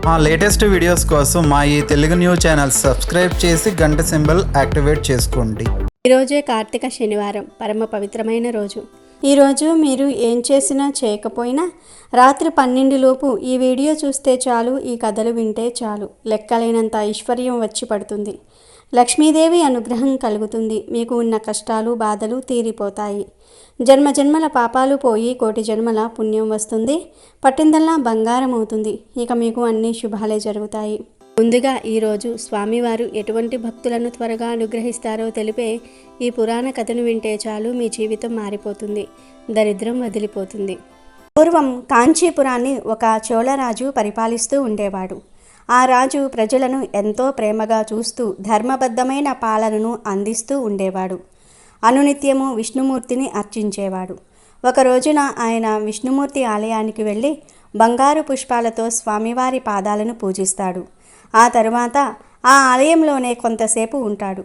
మా latest videos కోసం మా ఈ తెలుగు న్యూస్ ఛానల్ సబ్స్క్రైబ్ చేసి గంట సింబల్ యాక్టివేట్ చేసుకోండి. ఈరోజే కార్తీక శనివారం, పరమ పవిత్రమైన రోజు. ఈరోజు మీరు ఏం చేసినా చేయకపోయినా రాత్రి 12 లోపు ఈ వీడియో చూస్తే చాలు, ఈ కథలు వింటే చాలు, లెక్కలేనంత ఐశ్వర్యం వచ్చి పడుతుంది. లక్ష్మీదేవి అనుగ్రహం కలుగుతుంది. మీకు ఉన్న కష్టాలు బాధలు తీరిపోతాయి. జన్మ జన్మల పాపాలు పోయి కోటి జన్మల పుణ్యం వస్తుంది. పట్టిందల్లా బంగారం అవుతుంది. ఇక మీకు అన్ని శుభాలే జరుగుతాయి. ముందుగా ఈరోజు స్వామివారు ఎటువంటి భక్తులను త్వరగా అనుగ్రహిస్తారో తెలిపే ఈ పురాణ కథను వింటే చాలు, మీ జీవితం మారిపోతుంది, దరిద్రం వదిలిపోతుంది. పూర్వం కాంచీపురాన్ని ఒక చోళరాజు పరిపాలిస్తూ ఉండేవాడు. ఆ రాజు ప్రజలను ఎంతో ప్రేమగా చూస్తూ ధర్మబద్ధమైన పాలనను అందిస్తూ ఉండేవాడు. అనునిత్యము విష్ణుమూర్తిని అర్చించేవాడు. ఒక రోజున ఆయన విష్ణుమూర్తి ఆలయానికి వెళ్ళి బంగారు పుష్పాలతో స్వామివారి పాదాలను పూజిస్తాడు. ఆ తరువాత ఆ ఆలయంలోనే కొంతసేపు ఉంటాడు.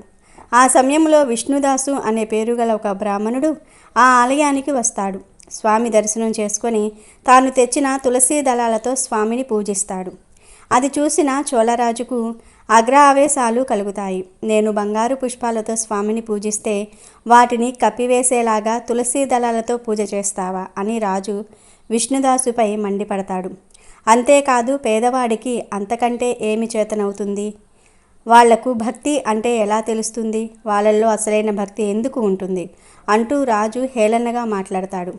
ఆ సమయంలో విష్ణుదాసు అనే పేరు గల ఒక బ్రాహ్మణుడు ఆ ఆలయానికి వస్తాడు. స్వామి దర్శనం చేసుకొని తాను తెచ్చిన తులసీ దళాలతో స్వామిని పూజిస్తాడు. అది చూసిన చోళరాజుకు ఆవేశాలు కలుగుతాయి. నేను బంగారు పుష్పాలతో స్వామిని పూజిస్తే వాటిని కప్పివేసేలాగా తులసీ దళాలతో పూజ చేస్తావా అని రాజు విష్ణుదాసుపై మండిపడతాడు. అంతేకాదు, పేదవాడికి అంతకంటే ఏమి చేతనవుతుంది? వాళ్లకు భక్తి అంటే ఎలా తెలుస్తుంది? వాళ్ళల్లో అసలైన భక్తి ఎందుకు ఉంటుంది అంటూ రాజు హేళనగా మాట్లాడతాడు.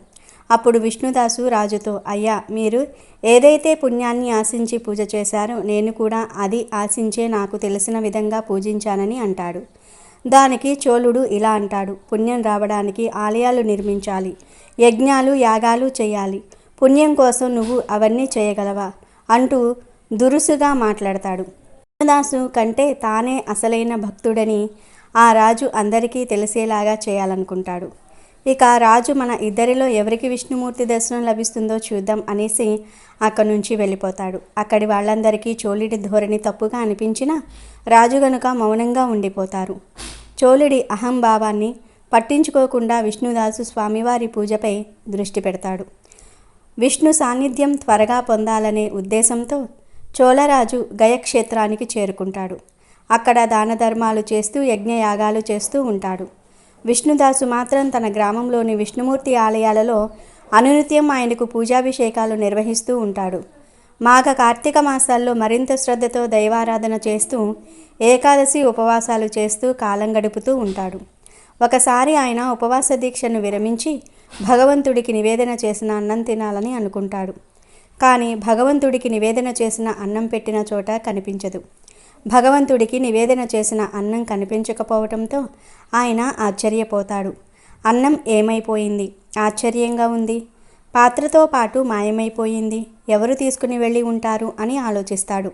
అప్పుడు విష్ణుదాసు రాజుతో, అయ్యా, మీరు ఏదైతే పుణ్యాన్ని ఆశించి పూజ చేశారో నేను కూడా అది ఆశించే నాకు తెలిసిన విధంగా పూజించానని అంటాడు. దానికి చోళుడు ఇలా అంటాడు, పుణ్యం రావడానికి ఆలయాలు నిర్మించాలి, యజ్ఞాలు యాగాలు చేయాలి, పుణ్యం కోసం నువ్వు అవన్నీ చేయగలవా అంటూ దురుసుగా మాట్లాడతాడు. విష్ణుదాసు కంటే తానే అసలైన భక్తుడని ఆ రాజు అందరికీ తెలిసేలాగా చేయాలనుకుంటాడు. ఇక రాజు మన ఇద్దరిలో ఎవరికి విష్ణుమూర్తి దర్శనం లభిస్తుందో చూద్దాం అనేసి అక్కడి నుంచి వెళ్ళిపోతాడు. అక్కడి వాళ్ళందరికీ చోళుడి ధోరణి తప్పుగా అనిపించినా రాజు గనుక మౌనంగా ఉండిపోతారు. చోళుడి అహంభావాన్ని పట్టించుకోకుండా విష్ణుదాసు స్వామివారి పూజపై దృష్టి పెడతాడు. విష్ణు సాన్నిధ్యం త్వరగా పొందాలనే ఉద్దేశంతో చోళరాజు గయక్షేత్రానికి చేరుకుంటాడు. అక్కడ దాన ధర్మాలు చేస్తూ యజ్ఞయాగాలు చేస్తూ ఉంటాడు. విష్ణుదాసు మాత్రం తన గ్రామంలోని విష్ణుమూర్తి ఆలయాలలో అనునిత్యం ఆయనకు పూజాభిషేకాలు నిర్వహిస్తూ ఉంటాడు. మాఘ కార్తీక మాసాల్లో మరింత శ్రద్ధతో దైవారాధన చేస్తూ ఏకాదశి ఉపవాసాలు చేస్తూ కాలం గడుపుతూ ఉంటాడు. ఒకసారి ఆయన ఉపవాస దీక్షను విరమించి భగవంతుడికి నివేదన చేసిన అన్నం తినాలని అనుకుంటాడు. కానీ భగవంతుడికి నివేదన చేసిన అన్నం పెట్టిన చోట కనిపించదు. భగవంతుడికి నివేదన చేసిన అన్నం కనిపించకపోవడంతో ఆయన ఆశ్చర్యపోతాడు. అన్నం ఏమైపోయింది? ఆశ్చర్యంగా ఉంది. పాత్రతో పాటు మాయమైపోయింది. ఎవరు తీసుకుని వెళ్ళి ఉంటారు అని ఆలోచిస్తాడు.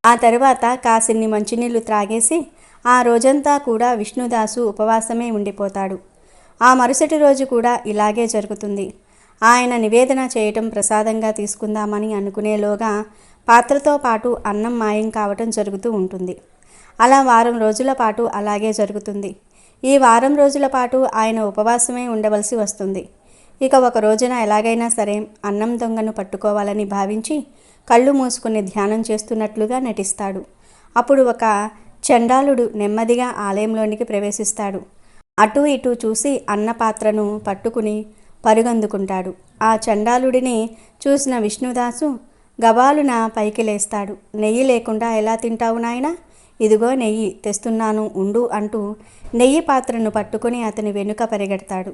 ఆ తరువాత కాసిన్ని మంచినీళ్లు త్రాగేసి ఆ రోజంతా కూడా విష్ణుదాసు ఉపవాసమే ఉండిపోతాడు. ఆ మరుసటి రోజు కూడా ఇలాగే జరుగుతుంది. ఆయన నివేదన చేయటం ప్రసాదంగా తీసుకుందామని అనుకునేలోగా పాత్రతో పాటు అన్నం మాయం కావటం జరుగుతూ ఉంటుంది. అలా వారం రోజుల పాటు అలాగే జరుగుతుంది. ఈ వారం రోజుల పాటు ఆయన ఉపవాసమే ఉండవలసి వస్తుంది. ఇక ఒక రోజున ఎలాగైనా సరే అన్నం దొంగను పట్టుకోవాలని భావించి కళ్ళు మూసుకుని ధ్యానం చేస్తున్నట్లుగా నటిస్తాడు. అప్పుడు ఒక చండాలుడు నెమ్మదిగా ఆలయంలోనికి ప్రవేశిస్తాడు. అటూ ఇటూ చూసి అన్న పాత్రను పట్టుకుని పరుగందుకుంటాడు. ఆ చండాలుడిని చూసిన విష్ణుదాసు గబాలున పైకి లేస్తాడు. నెయ్యి లేకుండా ఎలా తింటావు నాయనా? ఇదిగో నెయ్యి తెస్తున్నాను ఉండు అంటూ నెయ్యి పాత్రను పట్టుకుని అతని వెనుక పరిగెడతాడు.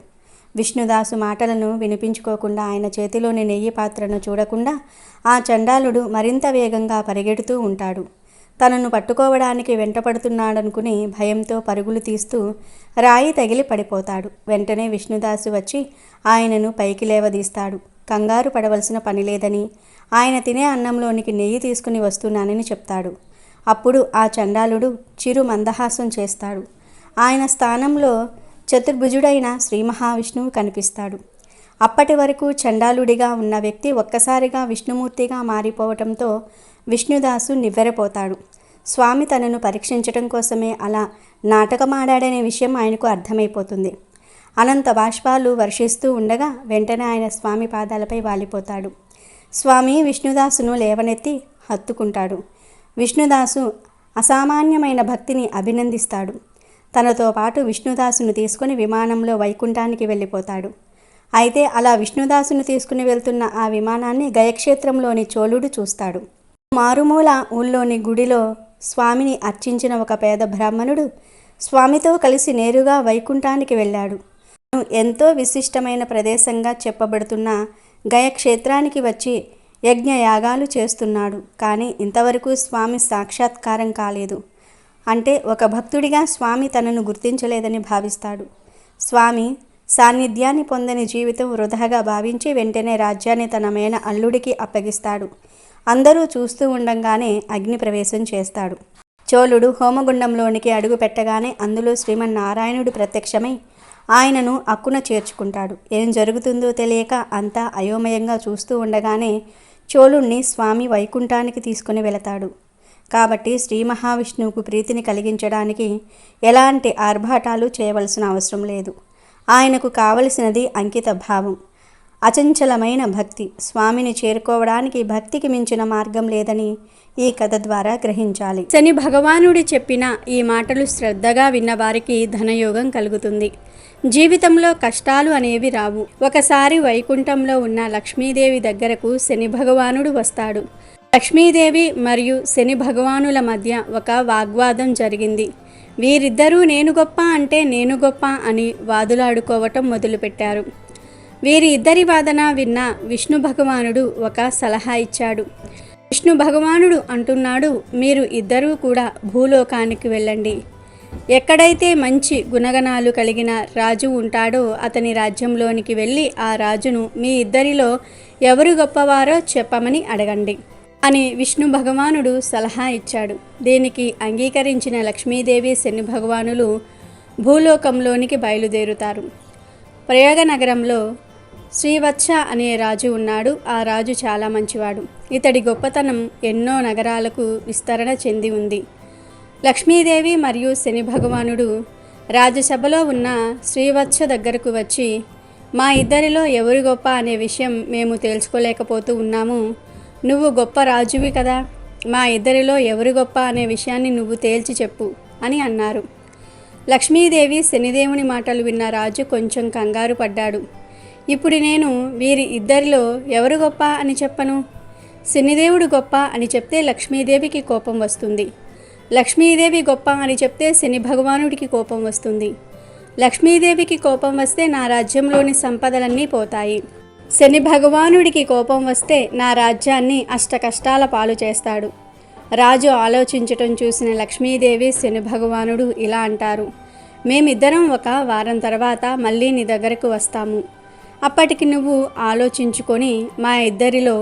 విష్ణుదాసు మాటలను వినిపించుకోకుండా ఆయన చేతిలోని నెయ్యి పాత్రను చూడకుండా ఆ చండాలుడు మరింత వేగంగా పరిగెడుతూ ఉంటాడు. తనను పట్టుకోవడానికి వెంటపడుతున్నాడనుకుని భయంతో పరుగులు తీస్తూ రాయి తగిలి పడిపోతాడు. వెంటనే విష్ణుదాసు వచ్చి ఆయనను పైకి లేవదీస్తాడు. కంగారు పడవలసిన పని లేదని, ఆయన తినే అన్నంలోనికి నెయ్యి తీసుకుని వస్తున్నానని చెప్తాడు. అప్పుడు ఆ చండాలుడు చిరు మందహాసం చేస్తాడు. ఆయన స్థానంలో చతుర్భుజుడైన శ్రీ మహావిష్ణువు కనిపిస్తాడు. అప్పటి వరకు చండాలుడిగా ఉన్న వ్యక్తి ఒక్కసారిగా విష్ణుమూర్తిగా మారిపోవటంతో విష్ణుదాసు నివ్వెరపోతాడు. స్వామి తనను పరీక్షించటం కోసమే అలా నాటకమాడాడనే విషయం ఆయనకు అర్థమైపోతుంది. అనంత బాష్పాలు వర్షిస్తూ ఉండగా వెంటనే ఆయన స్వామి పాదాలపై వాలిపోతాడు. స్వామి విష్ణుదాసును లేవనెత్తి హత్తుకుంటాడు. విష్ణుదాసు అసామాన్యమైన భక్తిని అభినందిస్తాడు. తనతో పాటు విష్ణుదాసును తీసుకుని విమానంలో వైకుంఠానికి వెళ్ళిపోతాడు. అయితే అలా విష్ణుదాసును తీసుకుని వెళ్తున్న ఆ విమానాన్ని గయక్షేత్రంలోని చోళుడు చూస్తాడు. మారుమూల ఊళ్ళోని గుడిలో స్వామిని అర్చించిన ఒక పేద బ్రాహ్మణుడు స్వామితో కలిసి నేరుగా వైకుంఠానికి వెళ్ళాడు. ఎంతో విశిష్టమైన ప్రదేశంగా చెప్పబడుతున్న గయక్షేత్రానికి వచ్చి యజ్ఞయాగాలు చేస్తున్నాడు. కానీ ఇంతవరకు స్వామి సాక్షాత్కారం కాలేదు. అంటే ఒక భక్తుడిగా స్వామి తనను గుర్తించలేదని భావిస్తాడు. స్వామి సాన్నిధ్యాన్ని పొందని జీవితం వృధాగా భావించి వెంటనే రాజ్యాన్ని తన మేన అల్లుడికి అప్పగిస్తాడు. అందరూ చూస్తూ ఉండంగానే అగ్ని ప్రవేశం చేస్తాడు. చోళుడు హోమగుండంలోనికి అడుగు పెట్టగానే అందులో శ్రీమన్నారాయణుడు ప్రత్యక్షమై ఆయనను అక్కున చేర్చుకుంటాడు. ఏం జరుగుతుందో తెలియక అంతా అయోమయంగా చూస్తూ ఉండగానే చోళుణ్ణి స్వామి వైకుంఠానికి తీసుకుని వెళతాడు. కాబట్టి శ్రీ మహావిష్ణువుకు ప్రీతిని కలిగించడానికి ఎలాంటి ఆర్భాటాలు చేయవలసిన అవసరం లేదు. ఆయనకు కావలసినది అంకిత భావం, అచంచలమైన భక్తి. స్వామిని చేరుకోవడానికి భక్తికి మించిన మార్గం లేదని ఈ కథ ద్వారా గ్రహించాలి. శని భగవానుడు చెప్పిన ఈ మాటలు శ్రద్ధగా విన్నవారికి ధనయోగం కలుగుతుంది. జీవితంలో కష్టాలు అనేవి రావు. ఒకసారి వైకుంఠంలో ఉన్న లక్ష్మీదేవి దగ్గరకు శని భగవానుడు వస్తాడు. లక్ష్మీదేవి మరియు శని భగవానుల మధ్య ఒక వాగ్వాదం జరిగింది. వీరిద్దరూ నేను గొప్ప అంటే నేను గొప్ప అని వాదులాడుకోవటం మొదలుపెట్టారు. వీరి ఇద్దరి వాదన విన్న విష్ణు భగవానుడు ఒక సలహా ఇచ్చాడు. విష్ణు భగవానుడు అంటున్నాడు, మీరు ఇద్దరూ కూడా భూలోకానికి వెళ్ళండి. ఎక్కడైతే మంచి గుణగణాలు కలిగిన రాజు ఉంటాడో అతని రాజ్యంలోనికి వెళ్ళి ఆ రాజును మీ ఇద్దరిలో ఎవరు గొప్పవారో చెప్పమని అడగండి అని విష్ణు భగవానుడు సలహా ఇచ్చాడు. దీనికి అంగీకరించిన లక్ష్మీదేవి శని భగవానులు భూలోకంలోనికి బయలుదేరుతారు. ప్రయాగ నగరంలో శ్రీవత్స అనే రాజు ఉన్నాడు. ఆ రాజు చాలా మంచివాడు. ఇతడి గొప్పతనం ఎన్నో నగరాలకు విస్తరణ చెంది ఉంది. లక్ష్మీదేవి మరియు శని భగవానుడు రాజసభలో ఉన్న శ్రీవత్స దగ్గరకు వచ్చి, మా ఇద్దరిలో ఎవరు గొప్ప అనే విషయం మేము తెలుసుకోలేకపోతూ ఉన్నాము. నువ్వు గొప్ప రాజువి కదా, మా ఇద్దరిలో ఎవరు గొప్ప అనే విషయాన్ని నువ్వు తేల్చి చెప్పు అని అన్నారు. లక్ష్మీదేవి శనిదేవుని మాటలు విన్న రాజు కొంచెం కంగారు పడ్డాడు. ఇప్పుడు నేను వీరి ఇద్దరిలో ఎవరు గొప్ప అని చెప్పను? శనిదేవుడు గొప్ప అని చెప్తే లక్ష్మీదేవికి కోపం వస్తుంది. లక్ష్మీదేవి గొప్ప అని చెప్తే శని భగవానుడికి కోపం వస్తుంది. లక్ష్మీదేవికి కోపం వస్తే నా రాజ్యంలోని సంపదలన్నీ పోతాయి. శని భగవానుడికి కోపం వస్తే నా రాజ్యాన్ని అష్టకష్టాల పాలు చేస్తాడు. రాజు ఆలోచించటం చూసిన లక్ష్మీదేవి శని భగవానుడు ఇలా అంటారు, మేమిద్దరం ఒక వారం తర్వాత మళ్ళీ నీ దగ్గరకు వస్తాము. అప్పటికి నువ్వు ఆలోచించుకొని మా ఇద్దరిలో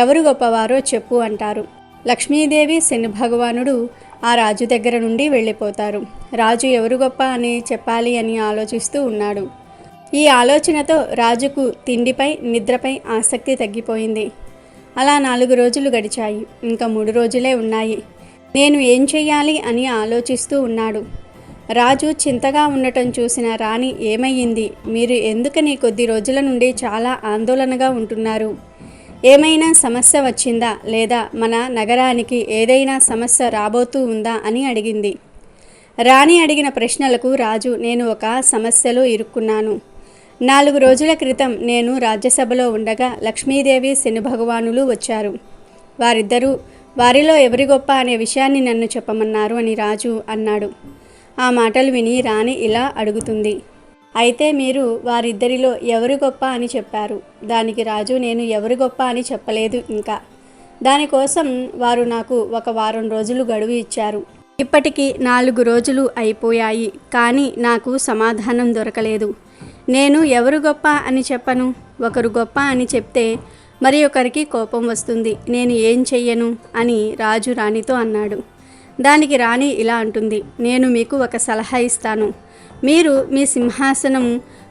ఎవరు గొప్పవారో చెప్పు అంటారు. లక్ష్మీదేవి శని భగవానుడు ఆ రాజు దగ్గర నుండి వెళ్ళిపోతారు. రాజు ఎవరు గొప్ప అని చెప్పాలి అని ఆలోచిస్తూ ఉన్నాడు. ఈ ఆలోచనతో రాజుకు తిండిపై నిద్రపై ఆసక్తి తగ్గిపోయింది. అలా 4 రోజులు గడిచాయి. ఇంకా 3 రోజులే ఉన్నాయి. నేను ఏం చెయ్యాలి అని ఆలోచిస్తూ ఉన్నాడు. రాజు చింతగా ఉండటం చూసిన రాణి, ఏమయ్యింది? మీరు ఎందుకని కొద్ది రోజుల నుండి చాలా ఆందోళనగా ఉంటున్నారు? ఏమైనా సమస్య వచ్చిందా, లేదా మన నగరానికి ఏదైనా సమస్య రాబోతూ ఉందా అని అడిగింది. రాణి అడిగిన ప్రశ్నలకు రాజు, నేను ఒక సమస్యలో ఇరుక్కున్నాను. 4 రోజుల క్రితం నేను రాజ్యసభలో ఉండగా లక్ష్మీదేవి శని భగవానులు వచ్చారు. వారిలో ఎవరి గొప్ప అనే విషయాన్ని నన్ను చెప్పమన్నారు అని రాజు అన్నాడు. ఆ మాటలు విని రాణి ఇలా అడుగుతుంది, అయితే మీరు వారిద్దరిలో ఎవరు గొప్ప అని చెప్పారు. దానికి రాజు, నేను ఎవరు గొప్ప అని చెప్పలేదు. ఇంకా దానికోసం వారు నాకు ఒక వారం రోజులు గడువు ఇచ్చారు. ఇప్పటికి 4 రోజులు అయిపోయాయి, కానీ నాకు సమాధానం దొరకలేదు. నేను ఎవరు గొప్ప అని చెప్పను. ఒకరు గొప్ప అని చెప్తే మరి ఒకరికి కోపం వస్తుంది. నేను ఏం చెయ్యను అని రాజు రాణితో అన్నాడు. దానికి రాణి ఇలా అంటుంది, నేను మీకు ఒక సలహా ఇస్తాను. మీరు మీ సింహాసనం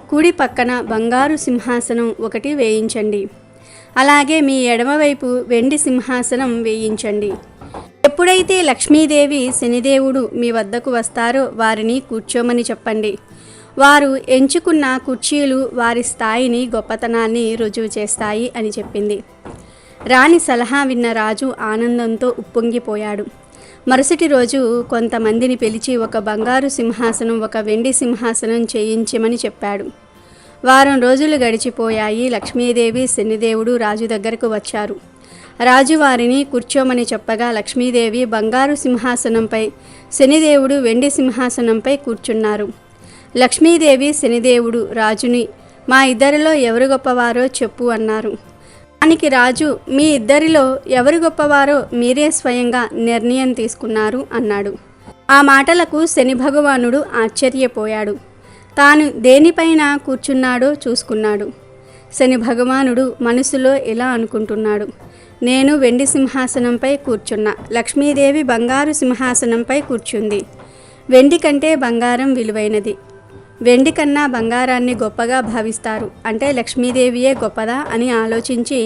కుడి పక్కన బంగారు సింహాసనం ఒకటి వేయించండి. అలాగే మీ ఎడమవైపు వెండి సింహాసనం వేయించండి. ఎప్పుడైతే లక్ష్మీదేవి శనిదేవుడు మీ వద్దకు వస్తారో వారిని కూర్చోమని చెప్పండి. వారు ఎంచుకున్న కుర్చీలు వారి స్థాయిని, గొప్పతనాన్ని రుజువు చేస్తాయి అని చెప్పింది. రాణి సలహా విన్న రాజు ఆనందంతో ఉప్పొంగిపోయాడు. మరుసటి రోజు కొంతమందిని పిలిచి ఒక బంగారు సింహాసనం, ఒక వెండి సింహాసనం చేయించమని చెప్పాడు. వారం రోజులు గడిచిపోయాయి. లక్ష్మీదేవి, శనిదేవుడు రాజు దగ్గరకు వచ్చారు. రాజు వారిని కూర్చోమని చెప్పగా లక్ష్మీదేవి బంగారు సింహాసనంపై, శనిదేవుడు వెండి సింహాసనంపై కూర్చున్నారు. లక్ష్మీదేవి, శనిదేవుడు రాజుని, మా ఇద్దరిలో ఎవరు గొప్పవారో చెప్పు అన్నారు. దానికి రాజు, మీ ఇద్దరిలో ఎవరు గొప్పవారో మీరే స్వయంగా నిర్ణయం తీసుకున్నారు అన్నాడు. ఆ మాటలకు శని భగవానుడు ఆశ్చర్యపోయాడు. తాను దేనిపైన కూర్చున్నాడో చూసుకున్నాడు. శని భగవానుడు మనసులో ఇలా అనుకుంటున్నాడు, నేను వెండి సింహాసనంపై కూర్చున్నా, లక్ష్మీదేవి బంగారు సింహాసనంపై కూర్చుంది. వెండి కంటే బంగారం విలువైనది. వెండి కన్నా బంగారాన్ని గొప్పగా భావిస్తారు, అంటే లక్ష్మీదేవియే గొప్పదా అని ఆలోచించి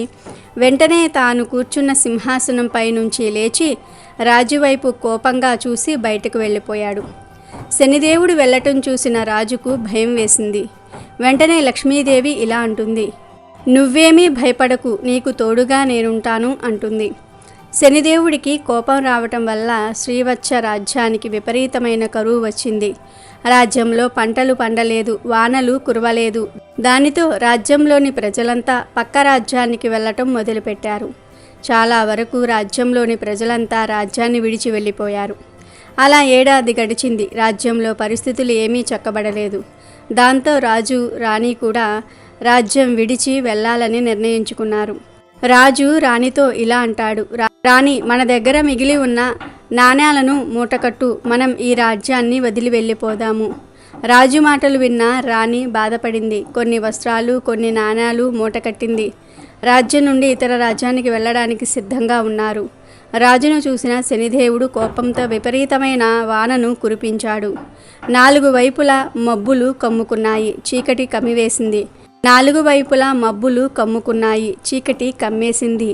వెంటనే తాను కూర్చున్న సింహాసనంపై నుంచి లేచి రాజువైపు కోపంగా చూసి బయటకు వెళ్ళిపోయాడు. శనిదేవుడు వెళ్ళటం చూసిన రాజుకు భయం వేసింది. వెంటనే లక్ష్మీదేవి ఇలా అంటుంది, నువ్వేమీ భయపడకు, నీకు తోడుగా నేనుంటాను అంటుంది. శనిదేవుడికి కోపం రావటం వల్ల శ్రీవత్స రాజ్యానికి విపరీతమైన కరువు వచ్చింది. రాజ్యంలో పంటలు పండలేదు, వానలు కురవలేదు. దానితో రాజ్యంలోని ప్రజలంతా పక్క రాజ్యానికి వెళ్ళటం మొదలుపెట్టారు. చాలా వరకు రాజ్యంలోని ప్రజలంతా రాజ్యాన్ని విడిచి వెళ్ళిపోయారు. అలా ఏడాది గడిచింది. రాజ్యంలో పరిస్థితులు ఏమీ చక్కబడలేదు. దాంతో రాజు, రాణి కూడా రాజ్యం విడిచి వెళ్ళాలని నిర్ణయించుకున్నారు. రాజు రాణితో ఇలా అంటాడు, రాణి, మన దగ్గర మిగిలి ఉన్న నాణ్యాలను మూటకట్టు, మనం ఈ రాజ్యాన్ని వదిలి వెళ్ళిపోదాము. రాజు మాటలు విన్న రాణి బాధపడింది. కొన్ని వస్త్రాలు, కొన్ని నాణ్యాలు మూటకట్టింది. రాజ్యం నుండి ఇతర రాజ్యానికి వెళ్ళడానికి సిద్ధంగా ఉన్నారు. రాజును చూసిన శనిదేవుడు కోపంతో విపరీతమైన వానను కురిపించాడు. 4 వైపులా మబ్బులు కమ్ముకున్నాయి. చీకటి కమ్మివేసింది. 4 వైపులా మబ్బులు కమ్ముకున్నాయి. చీకటి కమ్మేసింది.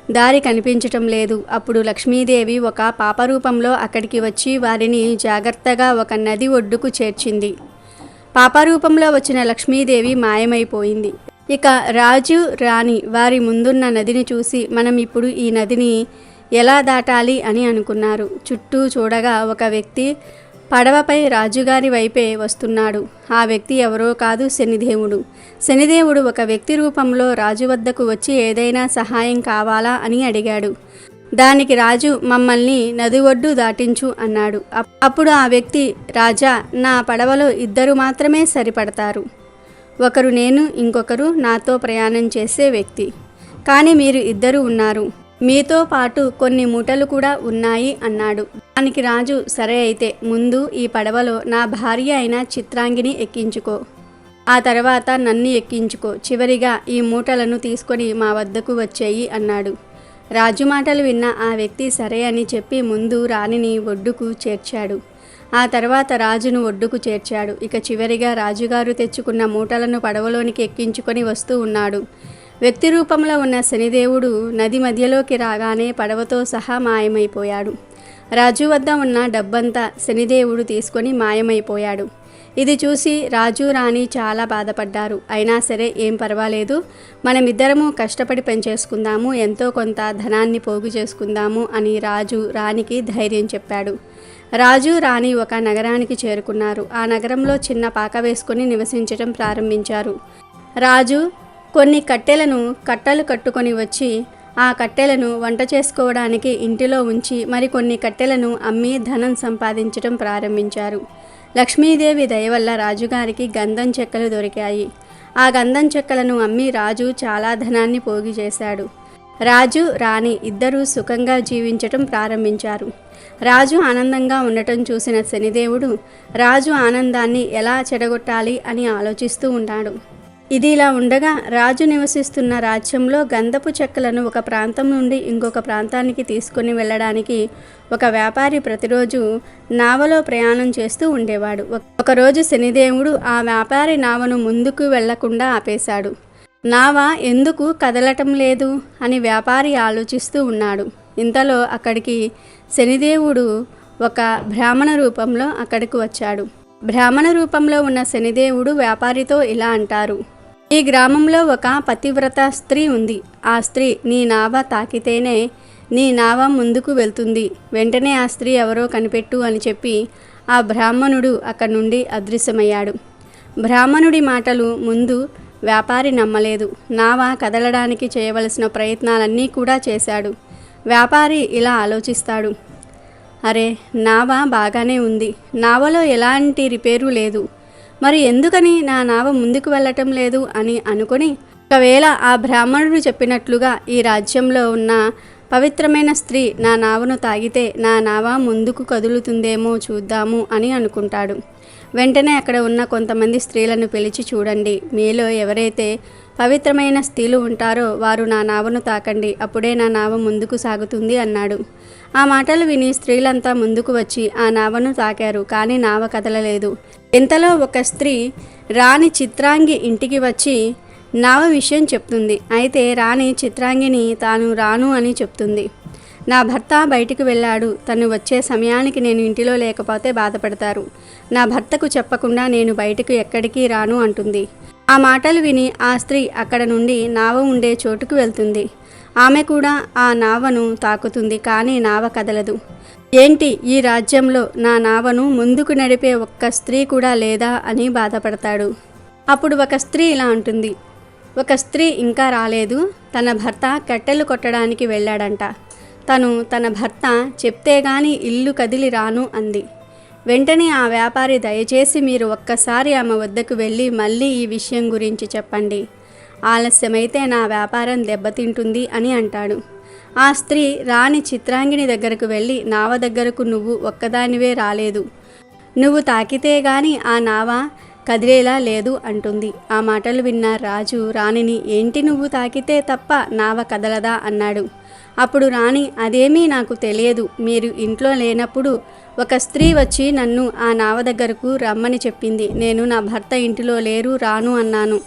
దారి కనిపించటం లేదు. అప్పుడు లక్ష్మీదేవి ఒక పాపరూపంలో అక్కడికి వచ్చి వారిని జాగ్రత్తగా ఒక నది ఒడ్డుకు చేర్చింది. పాపరూపంలో వచ్చిన లక్ష్మీదేవి మాయమైపోయింది. ఇక రాజు, రాణి వారి ముందున్న నదిని చూసి మనం ఇప్పుడు ఈ నదిని ఎలా దాటాలి అని అనుకున్నారు. చుట్టూ చూడగా ఒక వ్యక్తి పడవపై రాజుగారి వైపే వస్తున్నాడు. ఆ వ్యక్తి ఎవరో కాదు, శనిదేవుడు. శనిదేవుడు ఒక వ్యక్తి రూపంలో రాజు వద్దకు వచ్చి ఏదైనా సహాయం కావాలా అని అడిగాడు. దానికి రాజు, మమ్మల్ని నది ఒడ్డు దాటించు అన్నాడు. అప్పుడు ఆ వ్యక్తి, రాజా, నా పడవలో 2 మాత్రమే సరిపడతారు. ఒకరు నేను, ఇంకొకరు నాతో ప్రయాణం చేసే వ్యక్తి. కానీ మీరు 2 ఉన్నారు. మీతో పాటు కొన్ని మూటలు కూడా ఉన్నాయి అన్నాడు. దానికి రాజు, సరే అయితే ముందు ఈ పడవలో నా భార్య అయిన చిత్రాంగిని ఎక్కించుకో, ఆ తర్వాత నన్ను ఎక్కించుకో, చివరిగా ఈ మూటలను తీసుకొని మా వద్దకు వచ్చేయి అన్నాడు. రాజు మాటలు విన్న ఆ వ్యక్తి సరే అని చెప్పి ముందు రాణిని ఒడ్డుకు చేర్చాడు. ఆ తర్వాత రాజును ఒడ్డుకు చేర్చాడు. ఇక చివరిగా రాజుగారు తెచ్చుకున్న మూటలను పడవలోనికి ఎక్కించుకొని వస్తూ ఉన్నాడు. వ్యక్తి రూపంలో ఉన్న శనిదేవుడు నది మధ్యలోకి రాగానే పడవతో సహా మాయమైపోయాడు. రాజు వద్ద ఉన్న డబ్బంతా శనిదేవుడు తీసుకొని మాయమైపోయాడు. ఇది చూసి రాజు, రాణి చాలా బాధపడ్డారు. అయినా సరే ఏం పర్వాలేదు, మనమిద్దరము కష్టపడి పనిచేసుకుందాము, ఎంతో కొంత ధనాన్ని పోగు చేసుకుందాము అని రాజు రాణికి ధైర్యం చెప్పాడు. రాజు, రాణి ఒక నగరానికి చేరుకున్నారు. ఆ నగరంలో చిన్న పాక వేసుకొని నివసించడం ప్రారంభించారు. రాజు కొన్ని కట్టలు కట్టుకొని వచ్చి ఆ కట్టెలను వంట చేసుకోవడానికి ఇంటిలో ఉంచి మరికొన్ని కట్టెలను అమ్మి ధనం సంపాదించడం ప్రారంభించారు. లక్ష్మీదేవి దయవల్ల రాజుగారికి గంధం చెక్కలు దొరికాయి. ఆ గంధం చెక్కలను అమ్మి రాజు చాలా ధనాన్ని పోగు చేశాడు. రాజు, రాణి 2 సుఖంగా జీవించటం ప్రారంభించారు. రాజు ఆనందంగా ఉండటం చూసిన శనిదేవుడు రాజు ఆనందాన్ని ఎలా చెడగొట్టాలి అని ఆలోచిస్తూ ఉన్నాడు. ఇది ఇలా ఉండగా రాజు నివసిస్తున్న రాజ్యంలో గంధపు చెక్కలను ఒక ప్రాంతం నుండి ఇంకొక ప్రాంతానికి తీసుకుని వెళ్ళడానికి ఒక వ్యాపారి ప్రతిరోజు నావలో ప్రయాణం చేస్తూ ఉండేవాడు. ఒకరోజు శనిదేవుడు ఆ వ్యాపారి నావను ముందుకు వెళ్లకుండా ఆపేశాడు. నావ ఎందుకు కదలటం లేదు అని వ్యాపారి ఆలోచిస్తూ ఉన్నాడు. ఇంతలో అక్కడికి శనిదేవుడు ఒక బ్రాహ్మణ రూపంలో అక్కడికి వచ్చాడు. బ్రాహ్మణ రూపంలో ఉన్న శనిదేవుడు వ్యాపారితో ఇలా అంటారు, ఈ గ్రామంలో ఒక పతివ్రత స్త్రీ ఉంది. ఆ స్త్రీ నీ నావ తాకితేనే నీ నావ ముందుకు వెళ్తుంది. వెంటనే ఆ స్త్రీ ఎవరో కనిపెట్టు అని చెప్పి ఆ బ్రాహ్మణుడు అక్కడి నుండి అదృశ్యమయ్యాడు. బ్రాహ్మణుడి మాటలు ముందు వ్యాపారి నమ్మలేదు. నావ కదలడానికి చేయవలసిన ప్రయత్నాలన్నీ కూడా చేశాడు. వ్యాపారి ఇలా ఆలోచిస్తాడు, అరే నావ బాగానే ఉంది, నావలో ఎలాంటి రిపేరు లేదు, మరి ఎందుకని నా నావ ముందుకు వెళ్ళటం లేదు అని అనుకొని, ఒకవేళ ఆ బ్రాహ్మణుడు చెప్పినట్లుగా ఈ రాజ్యంలో ఉన్న పవిత్రమైన స్త్రీ నా నావను తాగితే నా నావ ముందుకు కదులుతుందేమో చూద్దాము అని అనుకుంటాడు. వెంటనే అక్కడ ఉన్న కొంతమంది స్త్రీలను పిలిచి, చూడండి, మీలో ఎవరైతే పవిత్రమైన స్త్రీలు ఉంటారో వారు నా నావను తాకండి, అప్పుడే నా నావ ముందుకు సాగుతుంది అన్నాడు. ఆ మాటలు విని స్త్రీలంతా ముందుకు వచ్చి ఆ నావను తాకారు. కానీ నావ కదలలేదు. ఇంతలో ఒక స్త్రీ రాణి చిత్రాంగి ఇంటికి వచ్చి నావ విషయం చెప్తుంది. అయితే రాణి చిత్రాంగిని తాను రాను అని చెప్తుంది. నా భర్త బయటికి వెళ్ళాడు, తను వచ్చే సమయానికి నేను ఇంటిలో లేకపోతే బాధపడతారు, నా భర్తకు చెప్పకుండా నేను బయటకు ఎక్కడికి రాను అంటుంది. ఆ మాటలు విని ఆ స్త్రీ అక్కడ నుండి నావ ఉండే చోటుకు వెళ్తుంది. ఆమె కూడా ఆ నావను తాకుతుంది. కానీ నావ కదలదు. ఏంటి, ఈ రాజ్యంలో నా నావను ముందుకు నడిపే ఒక్క స్త్రీ కూడా లేదా అని బాధపడతాడు. అప్పుడు ఒక స్త్రీ ఇలా అంటుంది, ఒక స్త్రీ ఇంకా రాలేదు, తన భర్త కట్టెలు కొట్టడానికి వెళ్ళాడంట, తను తన భర్త చెప్తే గాని ఇల్లు కదిలి రాను అంది. వెంటనే ఆ వ్యాపారి, దయచేసి మీరు ఒక్కసారి ఆమె వద్దకు వెళ్ళి మళ్ళీ ఈ విషయం గురించి చెప్పండి, ఆలస్యమైతే నా వ్యాపారం దెబ్బతింటుంది అని అంటాడు. ఆ స్త్రీ రాణి చిత్రాంగిని దగ్గరకు వెళ్ళి, నావ దగ్గరకు నువ్వు ఒక్కదానివే రాలేదు, నువ్వు తాకితే గాని ఆ నావ కదిలేలా లేదు అంటుంది. ఆ మాటలు విన్న రాజు రాణిని, ఏంటి నువ్వు తాకితే తప్ప నావ కదలదా అన్నాడు. అప్పుడు రాణి, అదేమీ నాకు తెలియదు, మీరు ఇంట్లో లేనప్పుడు ఒక స్త్రీ వచ్చి నన్ను ఆ నావ దగ్గరకు రమ్మని చెప్పింది, నేను నా భర్త ఇంటిలో లేరు, రాను అన్నాను,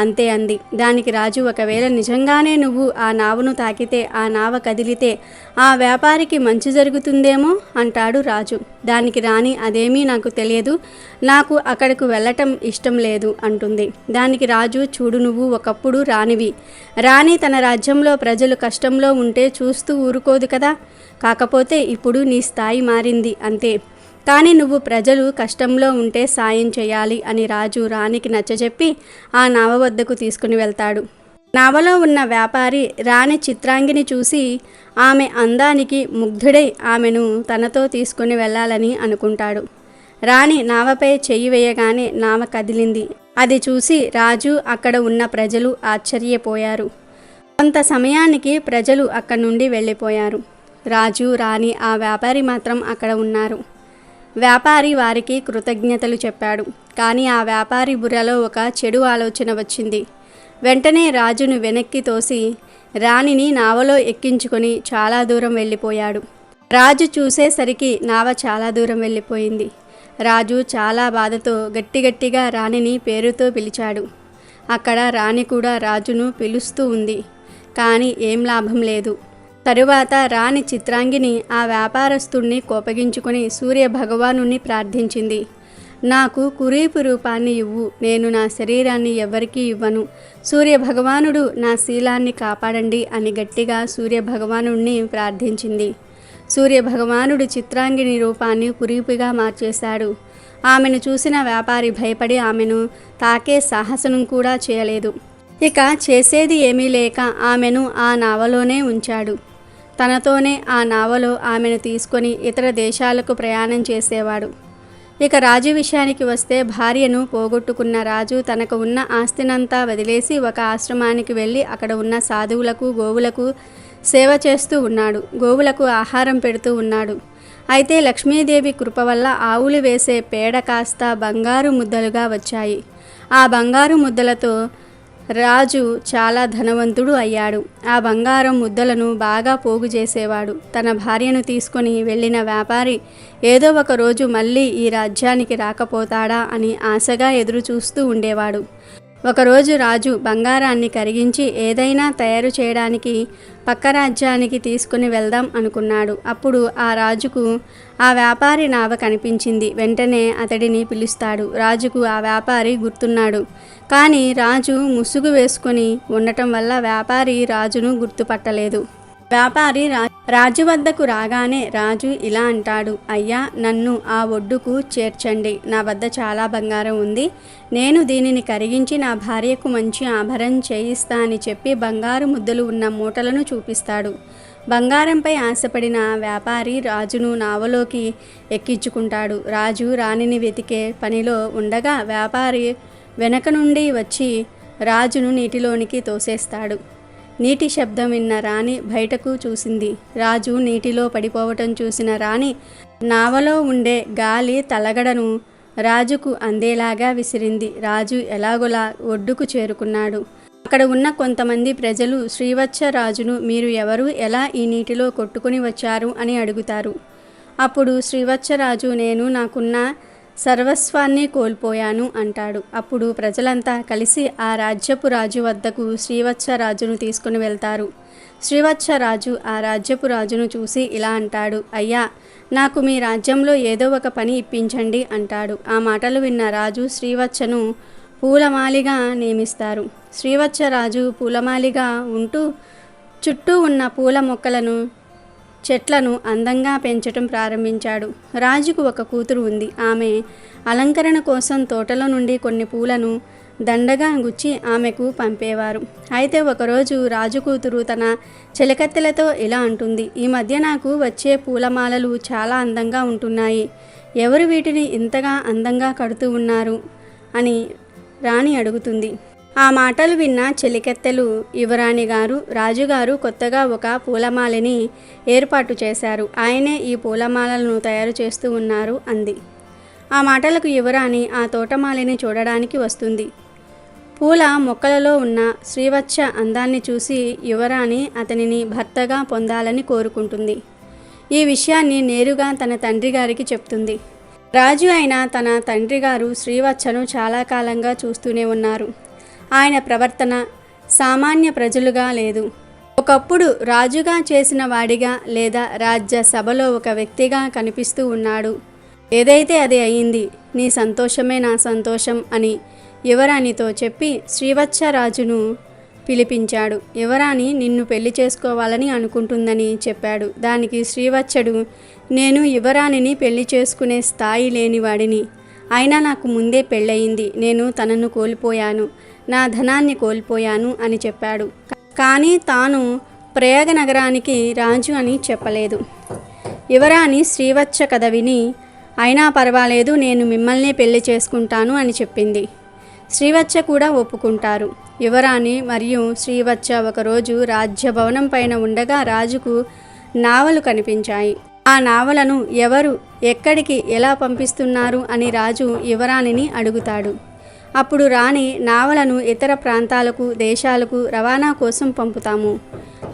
అంతే అంది. దానికి రాజు, ఒకవేళ నిజంగానే నువ్వు ఆ నావను తాకితే ఆ నావ కదిలితే ఆ వ్యాపారికి మంచి జరుగుతుందేమో అంటాడు రాజు. దానికి రాణి, అదేమీ నాకు తెలియదు, నాకు అక్కడకు వెళ్ళటం ఇష్టం లేదు అంటుంది. దానికి రాజు, చూడు, నువ్వు ఒకప్పుడు రాణివి, రాణి తన రాజ్యంలో ప్రజలు కష్టంలో ఉంటే చూస్తూ ఊరుకోదు కదా, కాకపోతే ఇప్పుడు నీ స్థాయి మారింది అంతే, కానీ నువ్వు ప్రజలు కష్టంలో ఉంటే సాయం చేయాలి అని రాజు రాణికి నచ్చజెప్పి ఆ నావ వద్దకు తీసుకుని వెళ్తాడు. నావలో ఉన్న వ్యాపారి రాణి చిత్రాంగిని చూసి ఆమె అందానికి ముగ్ధుడై ఆమెను తనతో తీసుకుని వెళ్ళాలని అనుకుంటాడు. రాణి నావపై చెయ్యి వేయగానే నావ కదిలింది. అది చూసి రాజు, అక్కడ ఉన్న ప్రజలు ఆశ్చర్యపోయారు. కొంత సమయానికి ప్రజలు అక్కడి నుండి వెళ్ళిపోయారు. రాజు, రాణి, ఆ వ్యాపారి మాత్రం అక్కడ ఉన్నారు. వ్యాపారి వారికి కృతజ్ఞతలు చెప్పాడు. కానీ ఆ వ్యాపారి బుర్రలో ఒక చెడు ఆలోచన వచ్చింది. వెంటనే రాజును వెనక్కి తోసి రాణిని నావలో ఎక్కించుకొని చాలా దూరం వెళ్ళిపోయాడు. రాజు చూసేసరికి నావ చాలా దూరం వెళ్ళిపోయింది. రాజు చాలా బాధతో గట్టిగట్టిగా రాణిని పేరుతో పిలిచాడు. అక్కడ రాణి కూడా రాజును పిలుస్తూ ఉంది. కానీ ఏం లాభం లేదు. తరువాత రాణి చిత్రాంగిని ఆ వ్యాపారస్తుణ్ణి కోపగించుకొని సూర్య భగవానుని ప్రార్థించింది. నాకు కురీపు రూపాన్ని ఇవ్వు, నేను నా శరీరాన్ని ఎవరికీ ఇవ్వను, సూర్య భగవానుడు నా శీలాన్ని కాపాడండి అని గట్టిగా సూర్య భగవానుడిని ప్రార్థించింది. సూర్య భగవానుడు చిత్రాంగిని రూపాన్ని కురీపుగా మార్చేశాడు. ఆమెను చూసిన వ్యాపారి భయపడి ఆమెను తాకే సాహసం కూడా చేయలేదు. ఇక చేసేది ఏమీ లేక ఆమెను ఆ నావలోనే ఉంచాడు. తనతోనే ఆ నావలో ఆమెను తీసుకొని ఇతర దేశాలకు ప్రయాణం చేసేవాడు. ఇక రాజు విషయానికి వస్తే, భార్యను పోగొట్టుకున్న రాజు తనకు ఉన్న ఆస్తినంతా వదిలేసి ఒక ఆశ్రమానికి వెళ్ళి అక్కడ ఉన్న సాధువులకు, గోవులకు సేవ చేస్తూ ఉన్నాడు. గోవులకు ఆహారం పెడుతూ ఉన్నాడు. అయితే లక్ష్మీదేవి కృప వల్ల ఆవులు వేసే పేడ కాస్త బంగారు ముద్దలుగా వచ్చాయి. ఆ బంగారు ముద్దలతో రాజు చాలా ధనవంతుడు అయ్యాడు. ఆ బంగారం ముద్దలను బాగా పోగు చేసేవాడు. తన భార్యను తీసుకొని వెళ్ళిన వ్యాపారి ఏదో ఒక రోజు మళ్ళీ ఈ రాజ్యానికి రాకపోతాడా అని ఆశగా ఎదురు చూస్తూ ఉండేవాడు. ఒకరోజు రాజు బంగారాన్ని కరిగించి ఏదైనా తయారు చేయడానికి పక్క రాజ్యానికి తీసుకుని వెళ్దాం అనుకున్నాడు. అప్పుడు ఆ రాజుకు ఆ వ్యాపారి నావ కనిపించింది. వెంటనే అతడిని పిలుస్తాడు. రాజుకు ఆ వ్యాపారి గుర్తున్నాడు. కానీ రాజు ముసుగు వేసుకొని ఉండటం వల్ల వ్యాపారి రాజును గుర్తుపట్టలేదు. వ్యాపారి రాజు వద్దకు రాగానే రాజు ఇలా అంటాడు, అయ్యా, నన్ను ఆ ఒడ్డుకు చేర్చండి. నా వద్ద చాలా బంగారం ఉంది. నేను దీనిని కరిగించి నా భార్యకు మంచి ఆభరణం చేయిస్తా అని చెప్పి బంగారు ముద్దలు ఉన్న మూటలను చూపిస్తాడు. బంగారంపై ఆశపడిన వ్యాపారి రాజును నావలోకి ఎక్కించుకుంటాడు. రాజు రాణిని వెతికే పనిలో ఉండగా వ్యాపారి వెనక నుండి వచ్చి రాజును నీటిలోనికి తోసేస్తాడు. నీటి శబ్దం విన్న రాణి బయటకు చూసింది. రాజు నీటిలో పడిపోవటం చూసిన రాణి నావలో ఉండే గాలి తలగడను రాజుకు అందేలాగా విసిరింది. రాజు ఎలాగోలా ఒడ్డుకు చేరుకున్నాడు. అక్కడ ఉన్న కొంతమంది ప్రజలు శ్రీవత్స రాజును, మీరు ఎవరు, ఎలా ఈ నీటిలో కొట్టుకుని వచ్చారు అని అడుగుతారు. అప్పుడు శ్రీవత్సరాజు, నేను నాకున్న సర్వస్వాన్ని కోల్పోయాను అంటాడు. అప్పుడు ప్రజలంతా కలిసి ఆ రాజ్యపు రాజు వద్దకు శ్రీవత్సరాజును తీసుకుని వెళ్తారు. శ్రీవత్సరాజు ఆ రాజ్యపు రాజును చూసి ఇలా అంటాడు, అయ్యా, నాకు మీ రాజ్యంలో ఏదో ఒక పని ఇప్పించండి అంటాడు. ఆ మాటలు విన్న రాజు శ్రీవత్సను పూలమాలిగా నియమిస్తారు. శ్రీవత్సరాజు పూలమాలిగా ఉంటూ చుట్టూ ఉన్న పూల మొక్కలను, చెట్లను అందంగా పెంచటం ప్రారంభించాడు. రాజుకు ఒక కూతురు ఉంది. ఆమె అలంకరణ కోసం తోటలో నుండి కొన్ని పూలను దండగా గుచ్చి ఆమెకు పంపేవారు. అయితే ఒకరోజు రాజు కూతురు తన చెలికత్తెలతో ఇలా అంటుంది, ఈ మధ్య నాకు వచ్చే పూలమాలలు చాలా అందంగా ఉంటున్నాయి. ఎవరు వీటిని ఇంతగా అందంగా కడుతూ ఉన్నారు అని రాణి అడుగుతుంది. ఆ మాటలు విన్న చెలికెత్తెలు, యువరాణి గారు, రాజుగారు కొత్తగా ఒక పూలమాలని ఏర్పాటు చేశారు. ఆయనే ఈ పూలమాలను తయారు చేస్తూ ఉన్నారు అంది. ఆ మాటలకు యువరాణి ఆ తోటమాలిని చూడడానికి వస్తుంది. పూల మొక్కలలో ఉన్న శ్రీవత్స అందాన్ని చూసి యువరాణి అతనిని భర్తగా పొందాలని కోరుకుంటుంది. ఈ విషయాన్ని నేరుగా తన తండ్రి గారికి చెప్తుంది. రాజు అయిన తన తండ్రి గారు శ్రీవత్సను చాలా కాలంగా చూస్తూనే ఉన్నారు. ఆయన ప్రవర్తన సామాన్య ప్రజలుగా లేదు. ఒకప్పుడు రాజుగా చేసిన వాడిగా లేదా రాజ్య సభలో ఒక వ్యక్తిగా కనిపిస్తూ ఉన్నాడు. ఏదైతే అది అయింది, నీ సంతోషమే నా సంతోషం అని యువరాణితో చెప్పి శ్రీవత్సరాజును పిలిపించాడు. యువరాణి నిన్ను పెళ్లి చేసుకోవాలని అనుకుంటుందని చెప్పాడు. దానికి శ్రీవత్సడు, నేను యువరాణిని పెళ్లి చేసుకునే స్థాయి లేనివాడిని. అయినా నాకు ముందే పెళ్ళయింది. నేను తనను కోల్పోయాను, నా ధనాన్ని కోల్పోయాను అని చెప్పాడు. కానీ తాను ప్రయాగ నగరానికి రాజు అని చెప్పలేదు. యువరాణి శ్రీవత్స కథ విని, అయినా పర్వాలేదు, నేను మిమ్మల్నే పెళ్లి చేసుకుంటాను అని చెప్పింది. శ్రీవత్స కూడా ఒప్పుకుంటారు. యువరాణి మరియు శ్రీవత్స ఒకరోజు రాజ్యభవనం పైన ఉండగా రాజుకు నావలు కనిపించాయి. ఆ నావలను ఎవరు, ఎక్కడికి, ఎలా పంపిస్తున్నారు అని రాజు యువరాణిని అడుగుతాడు. అప్పుడు రాణి, నావలను ఇతర ప్రాంతాలకు, దేశాలకు రవాణా కోసం పంపుతాము.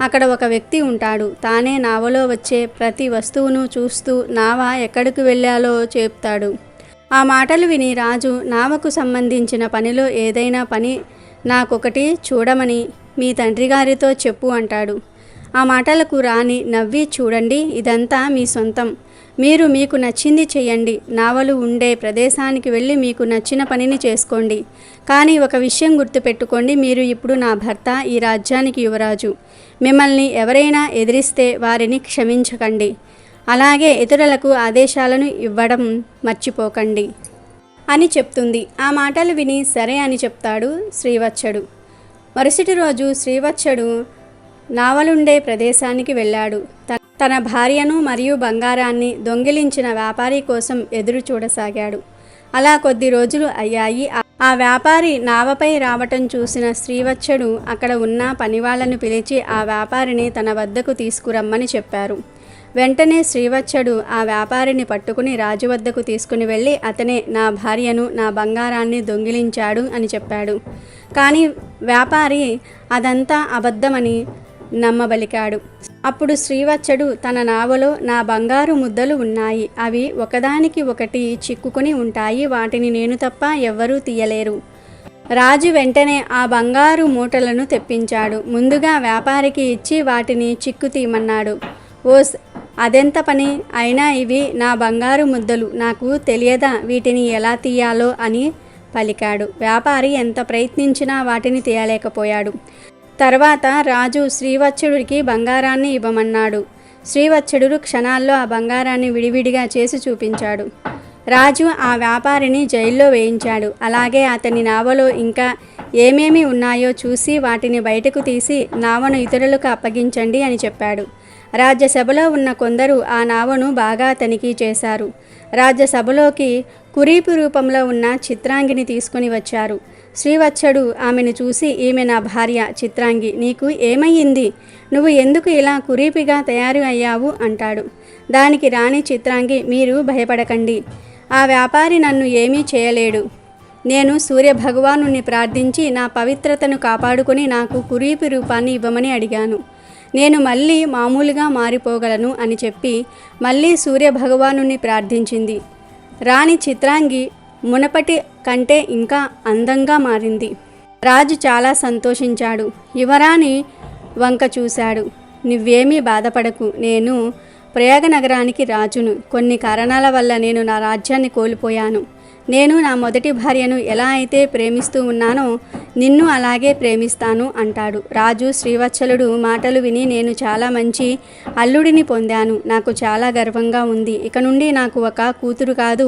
అక్కడ ఒక వ్యక్తి ఉంటాడు. తానే నావలో వచ్చే ప్రతి వస్తువును చూస్తూ నావ ఎక్కడికి వెళ్ళాలో చెప్తాడు. ఆ మాటలు విని రాజు, నావకు సంబంధించిన పనిలో ఏదైనా పని నాకొకటి చూడమని మీ తండ్రి గారితో చెప్పు అంటాడు. ఆ మాటలకు రాణి నవ్వి, చూడండి, ఇదంతా మీ సొంతం. మీరు మీకు నచ్చింది చేయండి. నావలు ఉండే ప్రదేశానికి వెళ్ళి మీకు నచ్చిన పనిని చేసుకోండి. కానీ ఒక విషయం గుర్తుపెట్టుకోండి, మీరు ఇప్పుడు నా భర్త, ఈ రాజ్యానికి యువరాజు. మిమ్మల్ని ఎవరైనా ఎదిరిస్తే వారిని క్షమించకండి. అలాగే ఇతరులకు ఆదేశాలను ఇవ్వడం మర్చిపోకండి అని చెప్తుంది. ఆ మాటలు విని సరే అని చెప్తాడు శ్రీవత్సడు. మరుసటి రోజు శ్రీవత్సడు నావలుండే ప్రదేశానికి వెళ్ళాడు. తన భార్యను మరియు బంగారాన్ని దొంగిలించిన వ్యాపారి కోసం ఎదురు చూడసాగాడు. అలా కొద్ది రోజులు అయ్యాయి. ఆ వ్యాపారి నావపై రావటం చూసిన శ్రీవత్సడు అక్కడ ఉన్న పనివాళ్లను పిలిచి ఆ వ్యాపారిని తన వద్దకు తీసుకురమ్మని చెప్పారు. వెంటనే శ్రీవత్సడు ఆ వ్యాపారిని పట్టుకుని రాజు వద్దకు తీసుకుని వెళ్ళి, అతనే నా భార్యను, నా బంగారాన్ని దొంగిలించాడు అని చెప్పాడు. కానీ వ్యాపారి అదంతా అబద్ధమని నమ్మబలికాడు. అప్పుడు శ్రీవత్సడు, తన నావలో నా బంగారు ముద్దలు ఉన్నాయి. అవి ఒకదానికి ఒకటి చిక్కుకుని ఉంటాయి. వాటిని నేను తప్ప ఎవ్వరూ తీయలేరు. రాజు వెంటనే ఆ బంగారు మూటలను తెప్పించాడు. ముందుగా వ్యాపారికి ఇచ్చి వాటిని చిక్కు తీయమన్నాడు. ఓస్, అదెంత పని అయినా ఇవి నా బంగారు ముద్దలు, నాకు తెలియదా వీటిని ఎలా తీయాలో అని పలికాడు. వ్యాపారి ఎంత ప్రయత్నించినా వాటిని తీయలేకపోయాడు. తర్వాత రాజు శ్రీవత్సడుడికి బంగారాన్ని ఇవ్వమన్నాడు. శ్రీవత్సడు క్షణాల్లో ఆ బంగారాన్ని విడివిడిగా చేసి చూపించాడు. రాజు ఆ వ్యాపారిని జైల్లో వేయించాడు. అలాగే అతని నావలో ఇంకా ఏమేమి ఉన్నాయో చూసి వాటిని బయటకు తీసి నావను ఇతరులకు అప్పగించండి అని చెప్పాడు. రాజ్యసభలో ఉన్న కొందరు ఆ నావను బాగా తనిఖీ చేశారు. రాజ్యసభలోకి కురీపు రూపంలో ఉన్న చిత్రాంగిని తీసుకుని వచ్చారు. శ్రీవత్సడు ఆమెను చూసి, ఈమె నా భార్య చిత్రాంగి, నీకు ఏమయ్యింది? నువ్వు ఎందుకు ఇలా కురీపిగా తయారు అయ్యావు అంటాడు. దానికి రాణి చిత్రాంగి, మీరు భయపడకండి, ఆ వ్యాపారి నన్ను ఏమీ చేయలేడు. నేను సూర్యభగవానుని ప్రార్థించి నా పవిత్రతను కాపాడుకొని నాకు కురీపి రూపాన్ని ఇవ్వమని అడిగాను. నేను మళ్ళీ మామూలుగా మారిపోగలను అని చెప్పి మళ్ళీ సూర్యభగవానుని ప్రార్థించింది. రాణి చిత్రాంగి మునపటి కంటే ఇంకా అందంగా మారింది. రాజు చాలా సంతోషించాడు. యువరాణి వంక చూశాడు. నువ్వేమీ బాధపడకు, నేను ప్రయాగ నగరానికి రాజును. కొన్ని కారణాల వల్ల నేను నా రాజ్యాన్ని కోల్పోయాను. నేను నా మొదటి భార్యను ఎలా అయితే ప్రేమిస్తూ ఉన్నానో నిన్ను అలాగే ప్రేమిస్తాను అంటాడు. రాజు శ్రీవత్సలుడు మాటలు విని, నేను చాలా మంచి అల్లుడిని పొందాను, నాకు చాలా గర్వంగా ఉంది. ఇక నుండి నాకు ఒక కూతురు కాదు,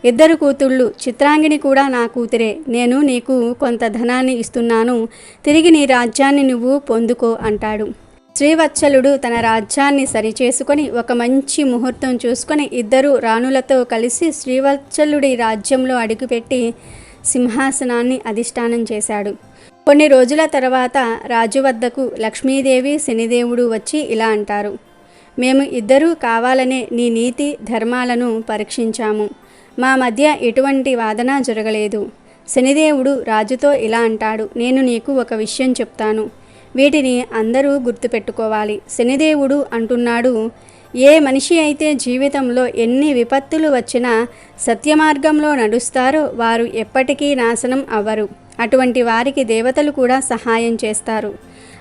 2 కూతుళ్ళు, చిత్రాంగిని కూడా నా కూతురే. నేను నీకు కొంత ధనాన్ని ఇస్తున్నాను, తిరిగి నీ రాజ్యాన్ని నువ్వు పొందుకో అంటాడు. శ్రీవత్సలుడు తన రాజ్యాన్ని సరిచేసుకొని ఒక మంచి ముహూర్తం చూసుకొని 2 రాణులతో కలిసి శ్రీవత్సలుడి రాజ్యంలో అడుగుపెట్టి సింహాసనాన్ని అధిష్టానం చేశాడు. కొన్ని రోజుల తర్వాత రాజు వద్దకు లక్ష్మీదేవి శనిదేవుడు వచ్చి ఇలా అంటారు. మేము 2 కావాలనే నీ నీతి ధర్మాలను పరీక్షించాము. మా మధ్య ఎటువంటి వాదన జరగలేదు. శనిదేవుడు రాజుతో ఇలా అంటాడు. నేను నీకు ఒక విషయం చెప్తాను, వీటిని అందరూ గుర్తుపెట్టుకోవాలి. శనిదేవుడు అంటున్నాడు, ఏ మనిషి అయితే జీవితంలో ఎన్ని విపత్తులు వచ్చినా సత్యమార్గంలో నడుస్తారో వారు ఎప్పటికీ నాశనం అవ్వరు. అటువంటి వారికి దేవతలు కూడా సహాయం చేస్తారు.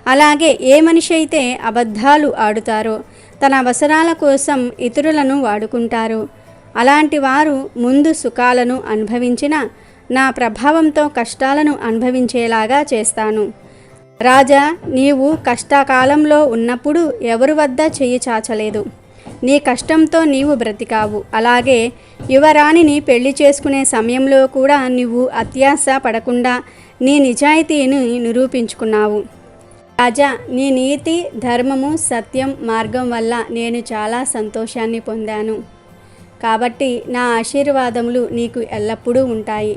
అలాగే ఏ మనిషి అయితే అబద్ధాలు ఆడుతారో, తన అవసరాల కోసం ఇతరులను వాడుకుంటారో, అలాంటి వారు ముందు సుఖాలను అనుభవించిన నా ప్రభావంతో కష్టాలను అనుభవించేలాగా చేస్తాను. రాజా, నీవు కష్టకాలంలో ఉన్నప్పుడు ఎవరి వద్ద చెయ్యి చాచలేదు. నీ కష్టంతో నీవు బ్రతికావు. అలాగే యువరాణిని పెళ్లి చేసుకునే సమయంలో కూడా నువ్వు అత్యాశ పడకుండా నీ నిజాయితీని నిరూపించుకున్నావు. రాజా, నీ నీతి, ధర్మము, సత్యం మార్గం వల్ల నేను చాలా సంతోషాన్ని పొందాను. కాబట్టి నా ఆశీర్వాదములు నీకు ఎల్లప్పుడూ ఉంటాయి.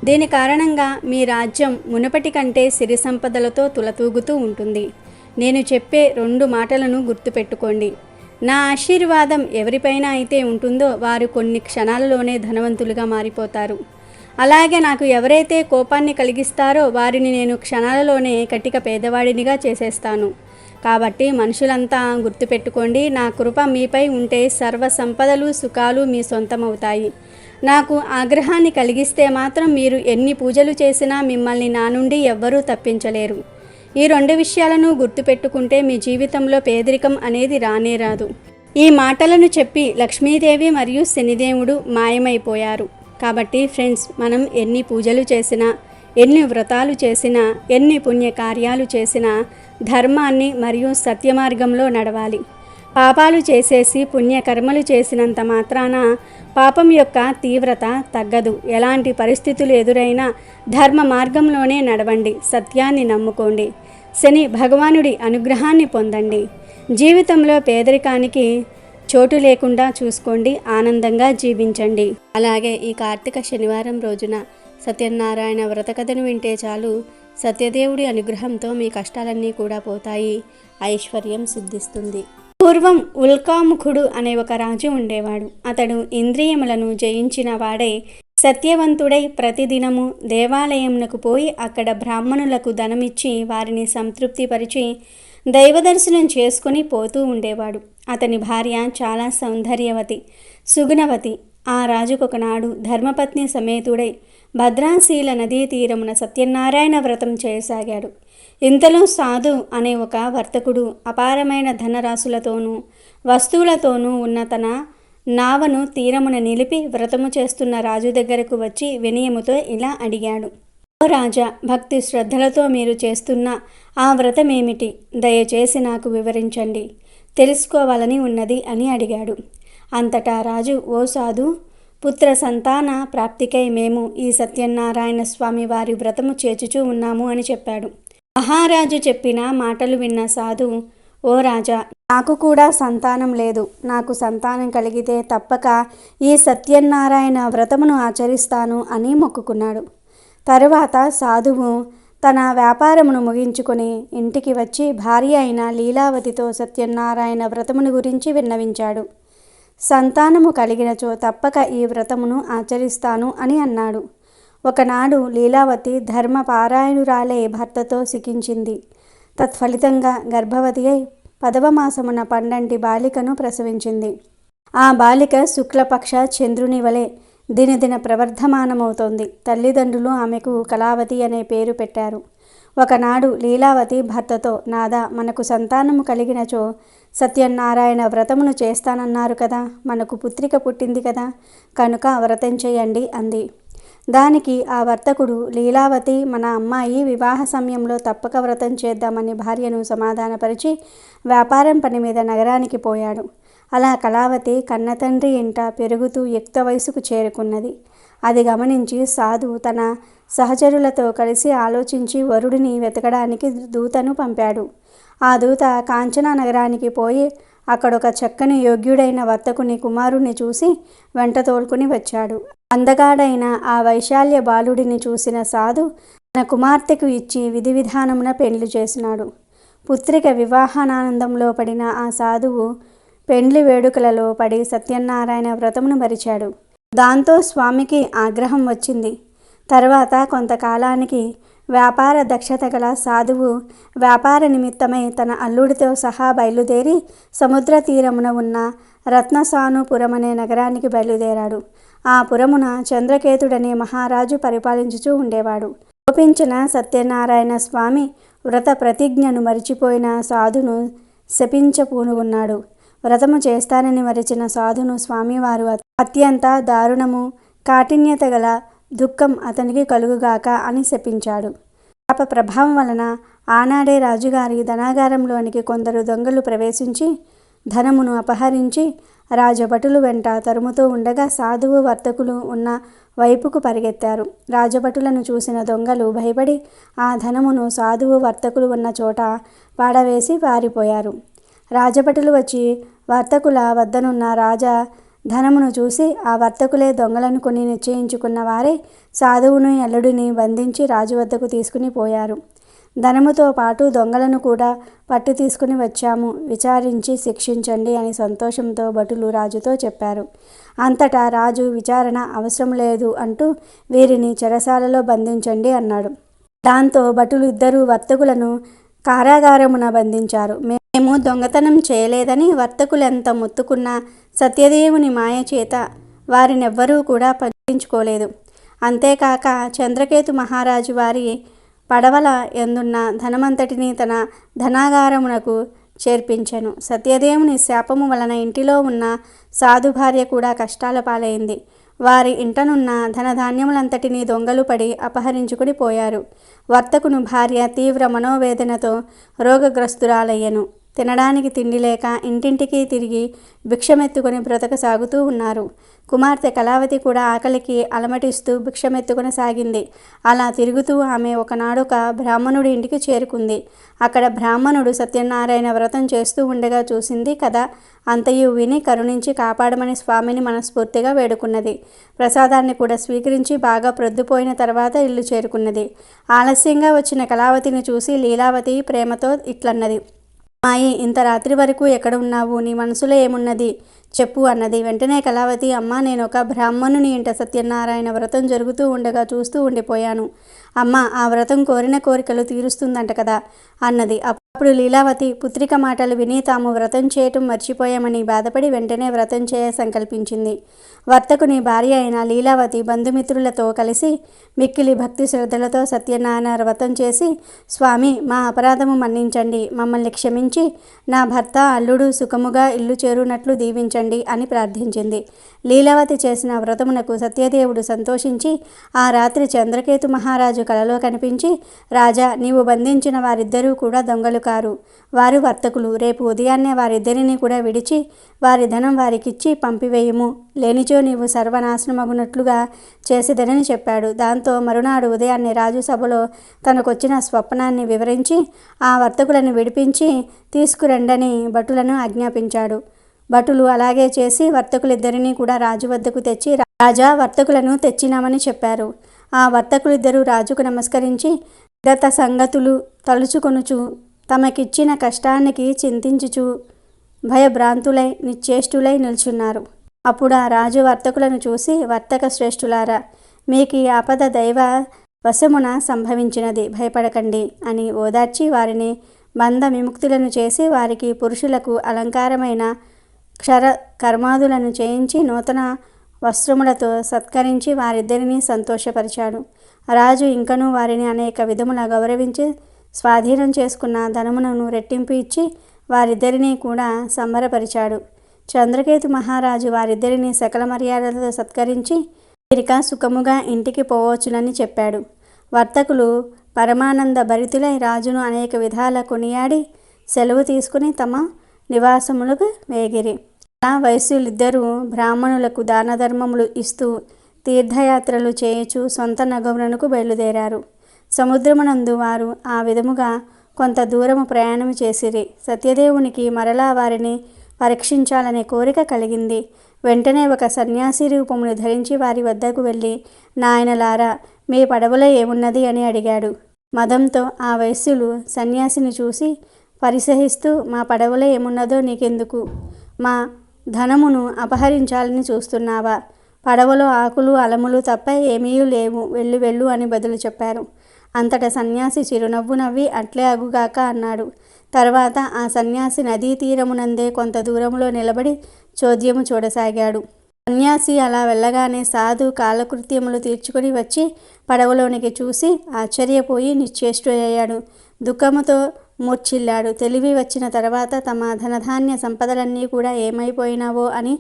దీని కారణంగా మీ రాజ్యం మునుపటి కంటే సిరి సంపదలతో తులతూగుతూ ఉంటుంది. నేను చెప్పే 2 మాటలను గుర్తుపెట్టుకోండి. నా ఆశీర్వాదం ఎవరిపైన అయితే ఉంటుందో వారు కొన్ని క్షణాలలోనే ధనవంతులుగా మారిపోతారు. అలాగే నాకు ఎవరైతే కోపాన్ని కలిగిస్తారో వారిని నేను క్షణాలలోనే కటిక పేదవాడినిగా చేసేస్తాను. కాబట్టి మనుషులంతా గుర్తుపెట్టుకోండి, నా కృప మీపై ఉంటే సర్వ సంపదలు, సుఖాలు మీ సొంతమవుతాయి. నాకు ఆగ్రహాన్ని కలిగిస్తే మాత్రం మీరు ఎన్ని పూజలు చేసినా మిమ్మల్ని నా నుండి ఎవ్వరూ తప్పించలేరు. ఈ 2 విషయాలను గుర్తుపెట్టుకుంటే మీ జీవితంలో పేదరికం అనేది రానే రాదు. ఈ మాటలను చెప్పి లక్ష్మీదేవి మరియు శనిదేవుడు మాయమైపోయారు. కాబట్టి ఫ్రెండ్స్, మనం ఎన్ని పూజలు చేసినా, ఎన్ని వ్రతాలు చేసినా, ఎన్ని పుణ్యకార్యాలు చేసినా ధర్మాన్ని మరియు సత్యమార్గంలో నడవాలి. పాపాలు చేసేసి పుణ్యకర్మలు చేసినంత మాత్రాన పాపం యొక్క తీవ్రత తగ్గదు. ఎలాంటి పరిస్థితులు ఎదురైనా ధర్మ మార్గంలోనే నడవండి, సత్యాన్ని నమ్ముకోండి, శని భగవానుడి అనుగ్రహాన్ని పొందండి. జీవితంలో పేదరికానికి చోటు లేకుండా చూసుకోండి, ఆనందంగా జీవించండి. అలాగే ఈ కార్తీక శనివారం రోజున సత్యనారాయణ వ్రత కథను వింటే చాలు, సత్యదేవుడి అనుగ్రహంతో మీ కష్టాలన్నీ కూడా పోతాయి, ఐశ్వర్యం సిద్ధిస్తుంది. పూర్వం ఉల్కాముఖుడు అనే ఒక రాజు ఉండేవాడు. అతడు ఇంద్రియములను జయించిన వాడై సత్యవంతుడై ప్రతిదినము దేవాలయమునకు పోయి అక్కడ బ్రాహ్మణులకు ధనమిచ్చి వారిని సంతృప్తిపరిచి దైవదర్శనం చేసుకుని పోతూ ఉండేవాడు. అతని భార్య చాలా సౌందర్యవతి, సుగుణవతి. ఆ రాజుకొకనాడు ధర్మపత్ని సమేతుడై భద్రాశీల నదీ తీరమున సత్యనారాయణ వ్రతం చేయసాగాడు. ఇంతలో సాధు అనే ఒక వర్తకుడు అపారమైన ధనరాశులతోనూ వస్తువులతోనూ ఉన్న తన నావను తీరమున నిలిపి వ్రతము చేస్తున్న రాజు దగ్గరకు వచ్చి వినయముతో ఇలా అడిగాడు. ఓ రాజా, భక్తి శ్రద్ధలతో మీరు చేస్తున్న ఆ వ్రతమేమిటి? దయచేసి నాకు వివరించండి, తెలుసుకోవాలని ఉన్నది అని అడిగాడు. అంతటా రాజు, ఓ సాధు, పుత్ర సంతాన ప్రాప్తికై మేము ఈ సత్యనారాయణ స్వామి వారి వ్రతము చేచుచూ ఉన్నాము అని చెప్పాడు. మహారాజు చెప్పిన మాటలు విన్న సాధు, ఓ రాజా, నాకు కూడా సంతానం లేదు. నాకు సంతానం కలిగితే తప్పక ఈ సత్యనారాయణ వ్రతమును ఆచరిస్తాను అని మొక్కుకున్నాడు. తరువాత సాధువు తన వ్యాపారమును ముగించుకొని ఇంటికి వచ్చి భార్య అయిన లీలావతితో సత్యనారాయణ వ్రతమును గురించి విన్నవించాడు. సంతానము కలిగినచో తప్పక ఈ వ్రతమును ఆచరిస్తాను అని అన్నాడు. ఒకనాడు లీలావతి ధర్మపారాయణురాలే భర్తతో సికించింది. తత్ఫలితంగా గర్భవతి అయి 10వ మాసమున పండంటి బాలికను ప్రసవించింది. ఆ బాలిక శుక్లపక్ష చంద్రుని వలె దినదిన ప్రవర్ధమానమవుతోంది. తల్లిదండ్రులు ఆమెకు కళావతి అనే పేరు పెట్టారు. ఒకనాడు లీలావతి భర్తతో, నాదా, మనకు సంతానము కలిగినచో సత్యనారాయణ వ్రతమును చేస్తానన్నారు కదా, మనకు పుత్రిక పుట్టింది కదా, కనుక వ్రతం చేయండి అంది. దానికి ఆ వర్తకుడు, లీలావతి మన అమ్మాయి వివాహ సమయంలో తప్పక వ్రతం చేద్దామని భార్యను సమాధానపరిచి వ్యాపారం పని మీద నగరానికి పోయాడు. అలా కళావతి కన్నతండ్రి ఇంట పెరుగుతూ యుక్త వయసుకు చేరుకున్నది. అది గమనించి సాధు తన సహచరులతో కలిసి ఆలోచించి వరుడిని వెతకడానికి దూతను పంపాడు. ఆ దూత కాంచనా నగరానికి పోయి అక్కడొక చక్కని యోగ్యుడైన వర్తకుని కుమారుణ్ణి చూసి వెంట తోలుకుని వచ్చాడు. అందగాడైన ఆ వైశాల్య బాలుడిని చూసిన సాధు తన కుమార్తెకు ఇచ్చి విధి విధానమున పెండ్లి చేసినాడు. పుత్రిక వివాహానందంలో పడిన ఆ సాధువు పెండ్లి వేడుకలలో పడి సత్యనారాయణ వ్రతమును మరిచాడు. దాంతో స్వామికి ఆగ్రహం వచ్చింది. తర్వాత కొంతకాలానికి వ్యాపార దక్షత గల సాధువు వ్యాపార నిమిత్తమై తన అల్లుడితో సహా బయలుదేరి సముద్ర తీరమున ఉన్న రత్నసానుపురం అనే నగరానికి బయలుదేరాడు. ఆ పురమున చంద్రకేతుడనే మహారాజు పరిపాలించుచూ ఉండేవాడు. కోపించిన సత్యనారాయణ స్వామి వ్రత ప్రతిజ్ఞను మరిచిపోయిన సాధును శపించపూనుకున్నాడు. వ్రతము చేస్తానని మరిచిన సాధును స్వామివారు అత్యంత దారుణము, కాఠిన్యత గల దుఃఖం అతనికి కలుగుగాక అని శపించాడు. పాప ప్రభావం వలన ఆనాడే రాజుగారి ధనాగారంలోనికి కొందరు దొంగలు ప్రవేశించి ధనమును అపహరించి రాజభటులు వెంట తరుముతూ ఉండగా సాధువు వర్తకులు ఉన్న వైపుకు పరిగెత్తారు. రాజభటులను చూసిన దొంగలు భయపడి ఆ ధనమును సాధువు వర్తకులు ఉన్న చోట పాడవేసి పారిపోయారు. రాజభటులు వచ్చి వర్తకుల వద్దనున్న రాజా ధనమును చూసి ఆ వర్తకులే దొంగలనుకుని నిశ్చయించుకున్న వారే సాధువుని అల్లుడిని బంధించి రాజు వద్దకు తీసుకుని పోయారు. ధనముతో పాటు దొంగలను కూడా పట్టు తీసుకుని వచ్చాము, విచారించి శిక్షించండి అని సంతోషంతో భటులు రాజుతో చెప్పారు. అంతటా రాజు విచారణ అవసరం లేదు అంటూ వీరిని చెరసాలలో బంధించండి అన్నాడు. దాంతో భటులు ఇద్దరు వర్తకులను కారాగారమున బంధించారు. మేము దొంగతనం చేయలేదని వర్తకులెంత మొత్తుకున్నా సత్యదేవుని మాయ చేత వారినెవ్వరూ కూడా పట్టించుకోలేదు. అంతేకాక చంద్రకేతు మహారాజు వారి పడవల ఎందున్న ధనమంతటిని తన ధనాగారమునకు చేర్పించెను. సత్యదేవుని శాపము వలన ఇంటిలో ఉన్న సాధు భార్య కూడా కష్టాల పాలైంది. వారి ఇంటనున్న ధనధాన్యములంతటినీ దొంగలు పడి అపహరించుకుని పోయారు. వర్తకును భార్య తీవ్ర మనోవేదనతో రోగగ్రస్తురాలయ్యను. తినడానికి తిండి లేక ఇంటింటికి తిరిగి భిక్షమెత్తుకొని బ్రతక సాగుతూ ఉన్నారు. కుమార్తె కళావతి కూడా ఆకలికి అలమటిస్తూ భిక్షమెత్తుకొని సాగింది. అలా తిరుగుతూ ఆమె ఒకనాడొక బ్రాహ్మణుడి ఇంటికి చేరుకుంది. అక్కడ బ్రాహ్మణుడు సత్యనారాయణ వ్రతం చేస్తూ ఉండగా చూసింది కదా. అంతయు విని కరుణించి కాపాడమని స్వామిని మనస్ఫూర్తిగా వేడుకున్నది. ప్రసాదాన్ని కూడా స్వీకరించి బాగా ప్రొద్దుపోయిన తర్వాత ఇల్లు చేరుకున్నది. ఆలస్యంగా వచ్చిన కళావతిని చూసి లీలావతి ప్రేమతో ఇట్లన్నది, మాయి, ఇంత రాత్రి వరకు ఎక్కడ ఉన్నావు? నీ మనసులో ఏమున్నది చెప్పు అన్నది. వెంటనే కళావతి, అమ్మ, నేను ఒక బ్రాహ్మణుని ఇంట సత్యనారాయణ వ్రతం జరుగుతూ ఉండగా చూస్తూ ఉండిపోయాను. అమ్మ, ఆ వ్రతం కోరిన కోరికలు తీరుస్తుందంట కదా అన్నది. అప్పుడు లీలావతి పుత్రిక మాటలు విని తాము వ్రతం చేయటం మర్చిపోయామని బాధపడి వెంటనే వ్రతం చేయ సంకల్పించింది. వర్తకుని భార్య అయిన లీలావతి బంధుమిత్రులతో కలిసి మిక్కిలి భక్తి శ్రద్ధలతో సత్యనారాయణ వ్రతం చేసి, స్వామి, మా అపరాధము మన్నించండి, మమ్మల్ని క్షమించి నా భర్త అల్లుడు సుఖముగా ఇల్లు చేరునట్లు దీవించండి అని ప్రార్థించింది. లీలావతి చేసిన వ్రతమునకు సత్యదేవుడు సంతోషించి ఆ రాత్రి చంద్రకేతు మహారాజు కలలో కనిపించి, రాజా, నీవు బంధించిన వారిద్దరూ కూడా దొంగలు కారు, వారు వర్తకులు. రేపు ఉదయాన్నే వారిద్దరినీ కూడా విడిచి వారి ధనం వారికిచ్చి పంపివేయుము, లేనిచో నీవు సర్వనాశనమగునట్లుగా చేసేదనని చెప్పాడు. దాంతో మరునాడు ఉదయాన్నే రాజు సభలో తనకొచ్చిన స్వప్నాన్ని వివరించి ఆ వర్తకులను విడిపించి తీసుకురండని భటులను ఆజ్ఞాపించాడు. భటులు అలాగే చేసి వర్తకులిద్దరినీ కూడా రాజు వద్దకు తెచ్చి, రాజా, వర్తకులను తెచ్చినామని చెప్పారు. ఆ వర్తకులిద్దరూ రాజుకు నమస్కరించి గత సంగతులు తలుచుకొనుచు తమకిచ్చిన కష్టానికి చింతించుచు భయభ్రాంతులై నిశ్చేష్టులై నిల్చున్నారు. అప్పుడు ఆ రాజు వర్తకులను చూసి, వర్తక శ్రేష్ఠులారా, మీకు ఈ ఆపద దైవ వశమున సంభవించినది, భయపడకండి అని ఓదార్చి వారిని బంధ విముక్తులను చేసి వారికి పురుషులకు అలంకారమైన క్షర కర్మాదులను చేయించి నూతన వస్త్రములతో సత్కరించి వారిద్దరినీ సంతోషపరిచాడు. రాజు ఇంకనూ వారిని అనేక విధముల గౌరవించి స్వాధీనం చేసుకున్న ధనమును రెట్టింపు ఇచ్చి వారిద్దరినీ కూడా సంబరపరిచాడు. చంద్రకేతు మహారాజు వారిద్దరినీ సకల మర్యాదలతో సత్కరించి వీరిక సుఖముగా ఇంటికి పోవచ్చునని చెప్పాడు. వర్తకులు పరమానంద భరితులై రాజును అనేక విధాల కొనియాడి సెలవు తీసుకుని తమ నివాసములకు వేగిరి. అలా వైశ్యులిద్దరూ బ్రాహ్మణులకు దాన ధర్మములు ఇస్తూ తీర్థయాత్రలు చేయుచు సొంత నగమునకు బయలుదేరారు. సముద్రమునందు వారు ఆ విధముగా కొంత దూరము ప్రయాణము చేసిరి. సత్యదేవునికి మరలా వారిని పరీక్షించాలనే కోరిక కలిగింది. వెంటనే ఒక సన్యాసి రూపమును ధరించి వారి వద్దకు వెళ్ళి, నాయనలారా, మీ పడవలో ఏమున్నది అని అడిగాడు. మదంతో ఆ వైశ్యులు సన్యాసిని చూసి పరిసహిస్తూ, మా పడవలో ఏమున్నదో నీకెందుకు? మా ధనమును అపహరించాలని చూస్తున్నావా? పడవలో ఆకులు అలములు తప్ప ఏమీ లేవు, వెళ్ళు వెళ్ళు అని బదులు చెప్పారు. అంతటా సన్యాసి చిరునవ్వు నవ్వి అట్లే అగుగాక అన్నాడు. తర్వాత ఆ సన్యాసి నదీ తీరమునందే కొంత దూరంలో నిలబడి చోద్యము చూడసాగాడు. సన్యాసి అలా వెళ్ళగానే సాధు కాలకృత్యములు తీర్చుకొని వచ్చి పడవలోనికి చూసి ఆశ్చర్యపోయి నిశ్చేష్టుడయ్యాడు. దుఃఖముతో మూర్ఛిల్లాడు. తెలివి వచ్చిన తర్వాత తమ ధనధాన్య సంపదలన్నీ కూడా ఏమైపోయినావో అని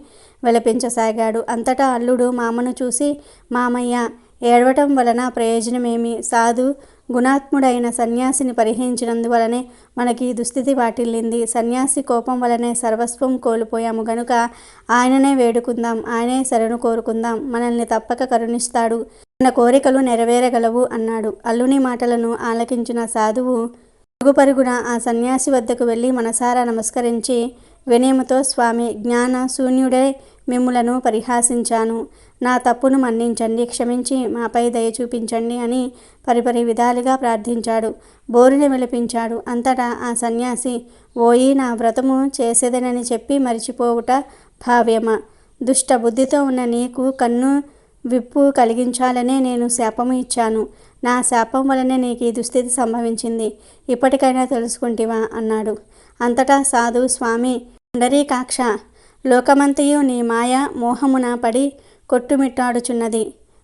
విలపించసాగాడు. అంతటా అల్లుడు మామను చూసి, మామయ్య, ఏడవటం వలన ప్రయోజనమేమి? సాధు గుణాత్ముడైన సన్యాసిని పరిహరించినందువలనే మనకి దుస్థితి వాటిల్లింది. సన్యాసి కోపం వలనే సర్వస్వం కోల్పోయాము గనుక ఆయననే వేడుకుందాం, ఆయనే శరణు కోరుకుందాం, మనల్ని తప్పక కరుణిస్తాడు, మన కోరికలు నెరవేరగలవు అన్నాడు. అల్లుని మాటలను ఆలకించిన సాధువు పరుగుపరుగున ఆ సన్యాసి వద్దకు వెళ్ళి మనసారా నమస్కరించి వినయముతో, స్వామి, జ్ఞాన శూన్యుడై మిమ్ములను పరిహాసించాను, నా తప్పును మన్నించండి, క్షమించి మాపై దయ చూపించండి అని పరిపరి విధాలుగా ప్రార్థించాడు. బోరుని విలపించాడు. అంతటా ఆ సన్యాసి, ఓయి, నా వ్రతము చేసేదనని చెప్పి మరిచిపోవుట భావ్యమా? దుష్ట బుద్ధితో ఉన్న నీకు కన్ను విప్పు కలిగించాలనే నేను శాపము ఇచ్చాను. నా శాపం వలనే నీకు ఈ దుస్థితి సంభవించింది. ఇప్పటికైనా తెలుసుకుంటివా అన్నాడు. అంతటా సాధు, స్వామి పుండరీకాక్ష, లోకమంతయు నీ మాయ మోహమున పడి కొట్టుమిట్టాడుచున్నది.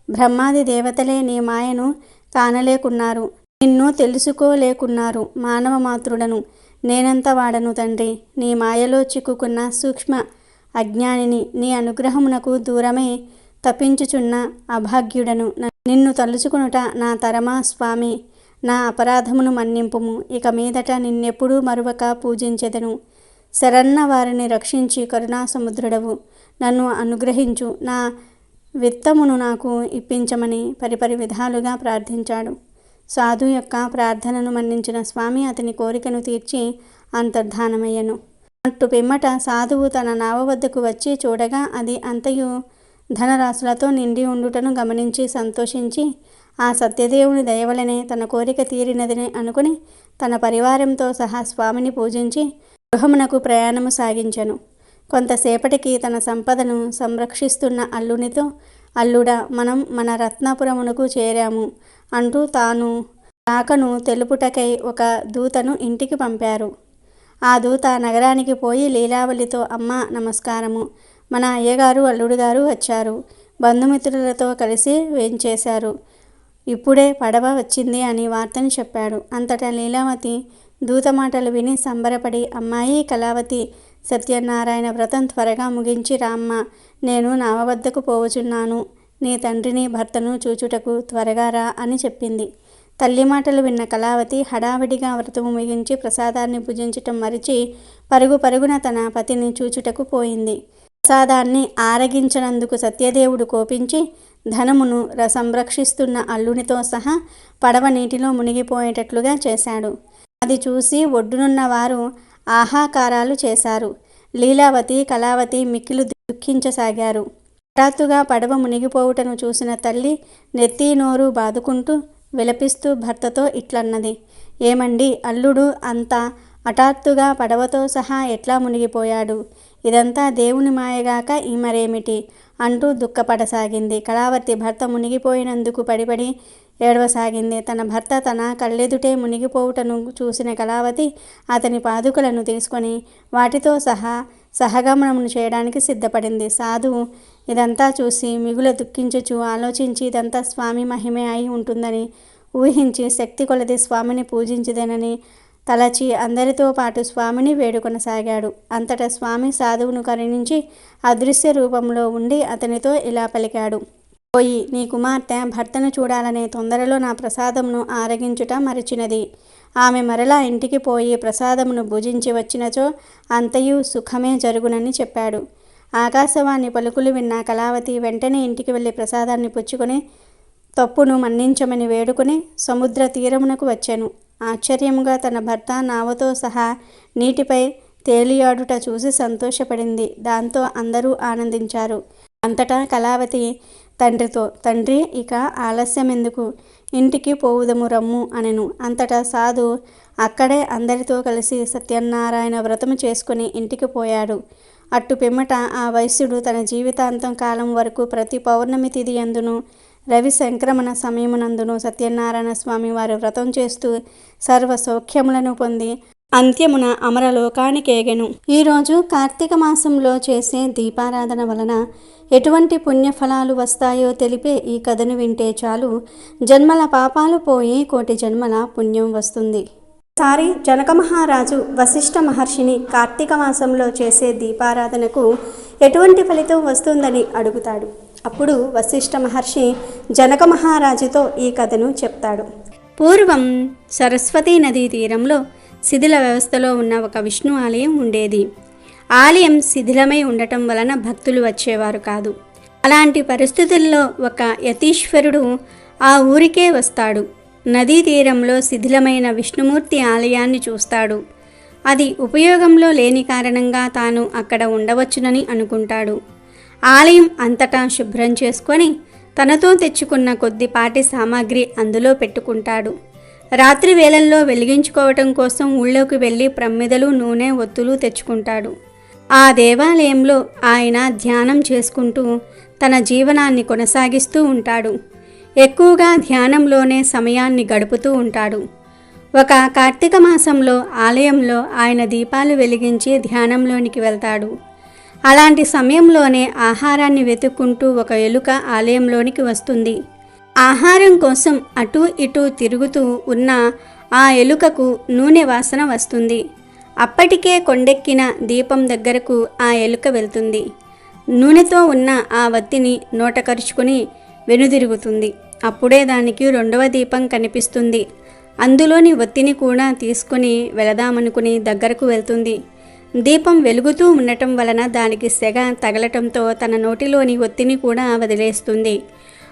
బ్రహ్మాది దేవతలే నీ మాయను కానలేకున్నారు, నిన్ను తెలుసుకోలేకున్నారు. మానవ మాతృడను నేనంత వాడను తండ్రి. నీ మాయలో చిక్కుకున్న సూక్ష్మ అజ్ఞానిని, నీ అనుగ్రహమునకు దూరమే తప్పించుచున్న అభాగ్యుడను. నిన్ను తలుచుకునుట నా తరమా స్వామి? నా అపరాధమును మన్నింపుము. ఇక మీదట నిన్నెప్పుడూ మరువక పూజించెదను. శరన్న వారిని రక్షించి కరుణా సముద్రుడవు, నన్ను అనుగ్రహించు, నా విత్తమును నాకు ఇప్పించమని పరిపరి విధాలుగా ప్రార్థించాడు. సాధు యొక్క ప్రార్థనను మన్నించిన స్వామి అతని కోరికను తీర్చి అంతర్ధానమయ్యను. అట్టు పిమ్మట సాధువు తన నావ వద్దకు వచ్చి చూడగా అది అంతయు ధనరాశులతో నిండి ఉండుటను గమనించి సంతోషించి ఆ సత్యదేవుని దయవలనే తన కోరిక తీరినదని అనుకుని తన పరివారంతో సహా స్వామిని పూజించి గృహమునకు ప్రయాణము సాగించెను. కొంతసేపటికి తన సంపదను సంరక్షిస్తున్న అల్లునితో, అల్లుడా, మనం మన రత్నాపురమునకు చేరాము అంటూ తాను రాకను తెలుపుటకై ఒక దూతను ఇంటికి పంపారు. ఆ దూత నగరానికి పోయి లీలావళితో, అమ్మ నమస్కారము, మన అయ్యగారు అల్లుడు గారు వచ్చారు, బంధుమిత్రులతో కలిసి వేంచేశారు, ఇప్పుడే పడవ వచ్చింది అని వార్తను చెప్పాడు. అంతటా లీలావతి దూత మాటలు విని సంబరపడి, అమ్మాయి కళావతి, సత్యనారాయణ వ్రతం త్వరగా ముగించి రామ్మ, నేను నావ వద్దకు పోవచున్నాను, నీ తండ్రిని భర్తను చూచుటకు త్వరగా రా అని చెప్పింది. తల్లి మాటలు విన్న కళావతి హడావిడిగా వ్రతము ముగించి ప్రసాదాన్ని భుజించటం మరిచి పరుగున తన పతిని చూచుటకు పోయింది. ప్రసాదాన్ని ఆరగించనందుకు సత్యదేవుడు కోపించి ధనమును సంరక్షిస్తున్న అల్లునితో సహా పడవ నీటిలో మునిగిపోయేటట్లుగా చేశాడు. అది చూసి ఒడ్డునున్న వారు ఆహాకారాలు చేశారు. లీలావతి, కళావతి మిక్కిలు దుఃఖించసాగారు. హఠాత్తుగా పడవ మునిగిపోవుటను చూసిన తల్లి నెత్తి నోరు బాదుకుంటూ విలపిస్తూ భర్తతో ఇట్లన్నది, ఏమండి, అల్లుడు అంత హఠాత్తుగా పడవతో సహా ఎట్లా మునిగిపోయాడు? ఇదంతా దేవుని మాయగాక ఈ మరేమిటి అంటూ దుఃఖపడసాగింది. కళావతి భర్త మునిగిపోయినందుకు పడిపడి ఏడవసాగింది. తన భర్త తన కళ్ళెదుటే మునిగిపోవుటను చూసిన కళావతి అతని పాదుకలను తీసుకొని వాటితో సహగమనమును చేయడానికి సిద్ధపడింది. సాధువు ఇదంతా చూసి మిగుల దుఃఖించుచు ఆలోచించి ఇదంతా స్వామి మహిమే అయి ఉంటుందని ఊహించి శక్తి కొలది స్వామిని పూజించదేనని తలచి అందరితో పాటు స్వామిని వేడుకొనసాగాడు. అంతటా స్వామి సాధువును కరుణించి అదృశ్య రూపంలో ఉండి అతనితో ఇలా పలికాడు, పోయి నీ కుమార్తె భర్తను చూడాలనే తొందరలో నా ప్రసాదమును ఆరగించుట మరిచినది. ఆమె మరలా ఇంటికి పోయి ప్రసాదమును భుజించి వచ్చినచో అంతయు సుఖమే జరుగునని చెప్పాడు. ఆకాశవాణి పలుకులు విన్న కళావతి వెంటనే ఇంటికి వెళ్ళి ప్రసాదాన్ని పుచ్చుకొని తప్పును మన్నించమని వేడుకొని సముద్ర తీరమునకు వచ్చెను. ఆశ్చర్యముగా తన భర్త నావతో సహా నీటిపై తేలియాడుట చూసి సంతోషపడింది. దాంతో అందరూ ఆనందించారు. అంతటా కళావతి తండ్రితో, తండ్రి, ఇక ఆలస్యం ఎందుకు, ఇంటికి పోవుదము రమ్ము అనెను. అంతటా సాధు అక్కడే అందరితో కలిసి సత్యనారాయణ వ్రతము చేసుకుని ఇంటికి పోయాడు. అట్టు పిమ్మట ఆ వైశ్యుడు తన జీవితాంతం కాలం వరకు ప్రతి పౌర్ణమి తిథి యందును రవి సంక్రమణ సమయమునందును సత్యనారాయణ స్వామి వారి వ్రతం చేస్తూ సర్వ సౌఖ్యములను పొంది అంత్యమున అమరలోకానికేగెను. ఈరోజు కార్తీక మాసంలో చేసే దీపారాధన వలన ఎటువంటి పుణ్యఫలాలు వస్తాయో తెలిపే ఈ కథను వింటే చాలు, జన్మల పాపాలు పోయి కోటి జన్మల పుణ్యం వస్తుంది. సారి జనక మహారాజు వశిష్ఠ మహర్షిని కార్తీక మాసంలో చేసే దీపారాధనకు ఎటువంటి ఫలితం వస్తుందని అడుగుతాడు. అప్పుడు వశిష్ఠ మహర్షి జనక మహారాజుతో ఈ కథను చెప్తాడు. పూర్వం సరస్వతీ నదీ తీరంలో శిథిల వ్యవస్థలో ఉన్న ఒక విష్ణు ఆలయం ఉండేది. ఆలయం శిథిలమై ఉండటం వలన భక్తులు వచ్చేవారు కాదు. అలాంటి పరిస్థితుల్లో ఒక యతీశ్వరుడు ఆ ఊరికే వస్తాడు. నదీ తీరంలో శిథిలమైన విష్ణుమూర్తి ఆలయాన్ని చూస్తాడు. అది ఉపయోగంలో లేని కారణంగా తాను అక్కడ ఉండవచ్చునని అనుకుంటాడు. ఆలయం అంతటా శుభ్రం చేసుకొని తనతో తెచ్చుకున్న కొద్దిపాటి సామాగ్రి అందులో పెట్టుకుంటాడు. రాత్రి వేళల్లో వెలిగించుకోవటం కోసం ఊళ్ళోకి వెళ్ళి ప్రమ్మిదలు, నూనె, ఒత్తులు తెచ్చుకుంటాడు. ఆ దేవాలయంలో ఆయన ధ్యానం చేసుకుంటూ తన జీవనాన్ని కొనసాగిస్తూ ఉంటాడు. ఎక్కువగా ధ్యానంలోనే సమయాన్ని గడుపుతూ ఉంటాడు. ఒక కార్తీక మాసంలో ఆలయంలో ఆయన దీపాలు వెలిగించి ధ్యానంలోనికి వెళ్తాడు. అలాంటి సమయంలోనే ఆహారాన్ని వెతుక్కుంటూ ఒక ఎలుక ఆలయంలోనికి వస్తుంది. ఆహారం కోసం అటూ ఇటూ తిరుగుతూ ఉన్న ఆ ఎలుకకు నూనె వాసన వస్తుంది. అప్పటికే కొండెక్కిన దీపం దగ్గరకు ఆ ఎలుక వెళ్తుంది. నూనెతో ఉన్న ఆ వత్తిని నోట కరుచుకుని వెనుదిరుగుతుంది. అప్పుడే దానికి రెండవ దీపం కనిపిస్తుంది. అందులోని వత్తిని కూడా తీసుకుని వెళదామనుకుని దగ్గరకు వెళ్తుంది. దీపం వెలుగుతూ ఉండటం వలన దానికి సెగ తగలటంతో తన నోటిలోని ఒత్తిని కూడా వదిలేస్తుంది.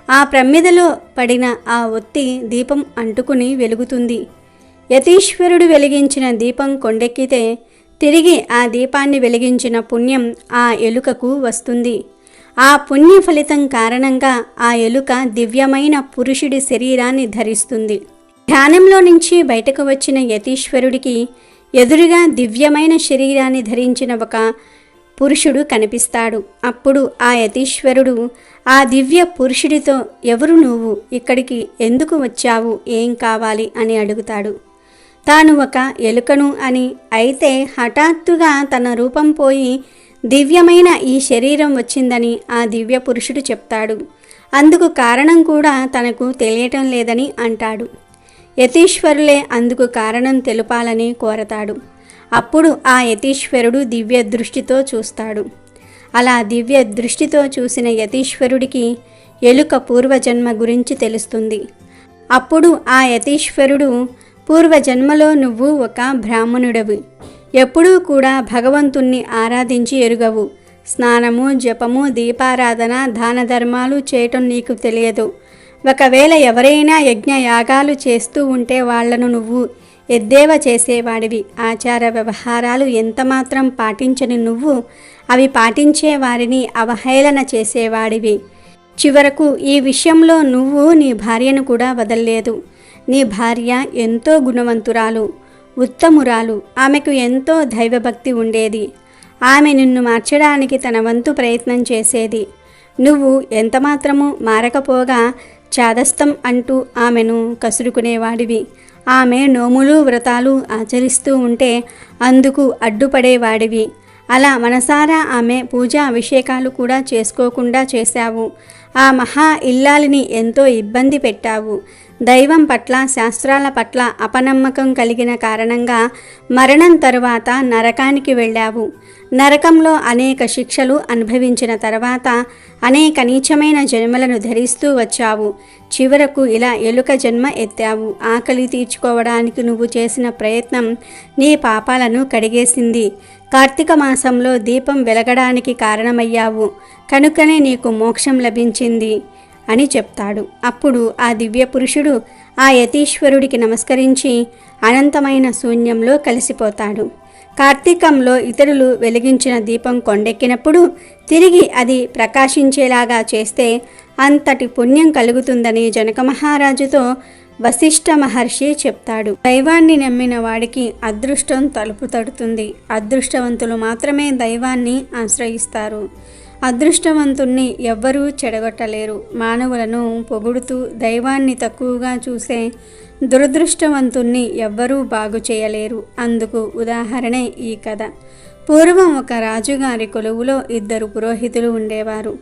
ఆ ప్రమ్మిదలో పడిన ఆ ఒత్తి దీపం అంటుకుని వెలుగుతుంది. యతీశ్వరుడు వెలిగించిన దీపం కొండెక్కితే తిరిగి ఆ దీపాన్ని వెలిగించిన పుణ్యం ఆ ఎలుకకు వస్తుంది. ఆ పుణ్య ఫలితం కారణంగా ఆ ఎలుక దివ్యమైన పురుషుడి శరీరాన్ని ధరిస్తుంది. ధ్యానంలో నుంచి బయటకు వచ్చిన యతీశ్వరుడికి ఎదురుగా దివ్యమైన శరీరాన్ని ధరించిన ఒక పురుషుడు కనిపిస్తాడు. అప్పుడు ఆ యతీశ్వరుడు ఆ దివ్య పురుషుడితో, ఎవరు నువ్వు, ఇక్కడికి ఎందుకు వచ్చావు, ఏం కావాలి అని అడుగుతాడు. తాను ఒక ఎలుకను అని, అయితే హఠాత్తుగా తన రూపం పోయి దివ్యమైన ఈ శరీరం వచ్చిందని ఆ దివ్య పురుషుడు చెప్తాడు. అందుకు కారణం కూడా తనకు తెలియటం లేదని అంటాడు. యతీశ్వరులే అందుకు కారణం తెలుపాలని కోరతాడు. అప్పుడు ఆ యతీశ్వరుడు దివ్య దృష్టితో చూస్తాడు. అలా దివ్య దృష్టితో చూసిన యతీశ్వరుడికి ఎలుక పూర్వజన్మ గురించి తెలుస్తుంది. అప్పుడు ఆ యతీశ్వరుడు, పూర్వజన్మలో నువ్వు ఒక బ్రాహ్మణుడవి, ఎప్పుడూ కూడా భగవంతుణ్ణి ఆరాధించి ఎరుగవు, స్నానము, జపము, దీపారాధన, దాన ధర్మాలు చేయటం నీకు తెలియదు. ఒకవేళ ఎవరైనా యజ్ఞ యాగాలు చేస్తూ ఉంటే వాళ్లను నువ్వు ఎద్దేవా చేసేవాడివి. ఆచార వ్యవహారాలు ఎంతమాత్రం పాటించని నువ్వు అవి పాటించే వారిని అవహేళన చేసేవాడివి. చివరకు ఈ విషయంలో నువ్వు నీ భార్యను కూడా వదల్లేదు. నీ భార్య ఎంతో గుణవంతురాలు, ఉత్తమురాలు, ఆమెకు ఎంతో దైవభక్తి ఉండేది. ఆమె నిన్ను మార్చడానికి తన వంతు ప్రయత్నం చేసేది. నువ్వు ఎంతమాత్రమూ మారకపోగా చాదస్తం అంటూ ఆమెను కసురుకునేవాడివి. ఆమె నోములు వ్రతాలు ఆచరిస్తూ ఉంటే అందుకు అడ్డుపడేవాడివి. అలా మనసారా ఆమె పూజా అభిషేకాలు కూడా చేసుకోకుండా చేశావు. ఆ మహా ఇల్లాలిని ఎంతో ఇబ్బంది పెట్టావు. దైవం పట్ల, శాస్త్రాల పట్ల అపనమ్మకం కలిగిన కారణంగా మరణం తరువాత నరకానికి వెళ్ళావు. నరకంలో అనేక శిక్షలు అనుభవించిన తర్వాత అనేక నీచమైన జన్మలను ధరిస్తూ వచ్చావు. చివరకు ఇలా ఎలుక జన్మ ఎత్తావు. ఆకలి తీర్చుకోవడానికి నువ్వు చేసిన ప్రయత్నం నీ పాపాలను కడిగేసింది. కార్తీక మాసంలో దీపం వెలగడానికి కారణమయ్యావు, కనుకనే నీకు మోక్షం లభించింది అని చెప్తాడు. అప్పుడు ఆ దివ్య పురుషుడు ఆ యతీశ్వరుడికి నమస్కరించి అనంతమైన శూన్యంలో కలిసిపోతాడు. కార్తీకంలో ఇతరులు వెలిగించిన దీపం కొండెక్కినప్పుడు తిరిగి అది ప్రకాశించేలాగా చేస్తే అంతటి పుణ్యం కలుగుతుందని జనక మహారాజుతో వశిష్ఠ మహర్షి చెప్తాడు. దైవాన్ని నమ్మిన వాడికి అదృష్టం తలుపు తడుతుంది. అదృష్టవంతులు మాత్రమే దైవాన్ని ఆశ్రయిస్తారు. అదృష్టవంతుణ్ణి ఎవ్వరూ చెడగొట్టలేరు. మానవులను పొగుడుతూ దైవాన్ని తక్కువగా చూసే దురదృష్టవంతుణ్ణి ఎవ్వరూ బాగు చేయలేరు. అందుకు ఉదాహరణే ఈ కథ. పూర్వం ఒక రాజుగారి కొలువులో 2 పురోహితులు ఉండేవారు.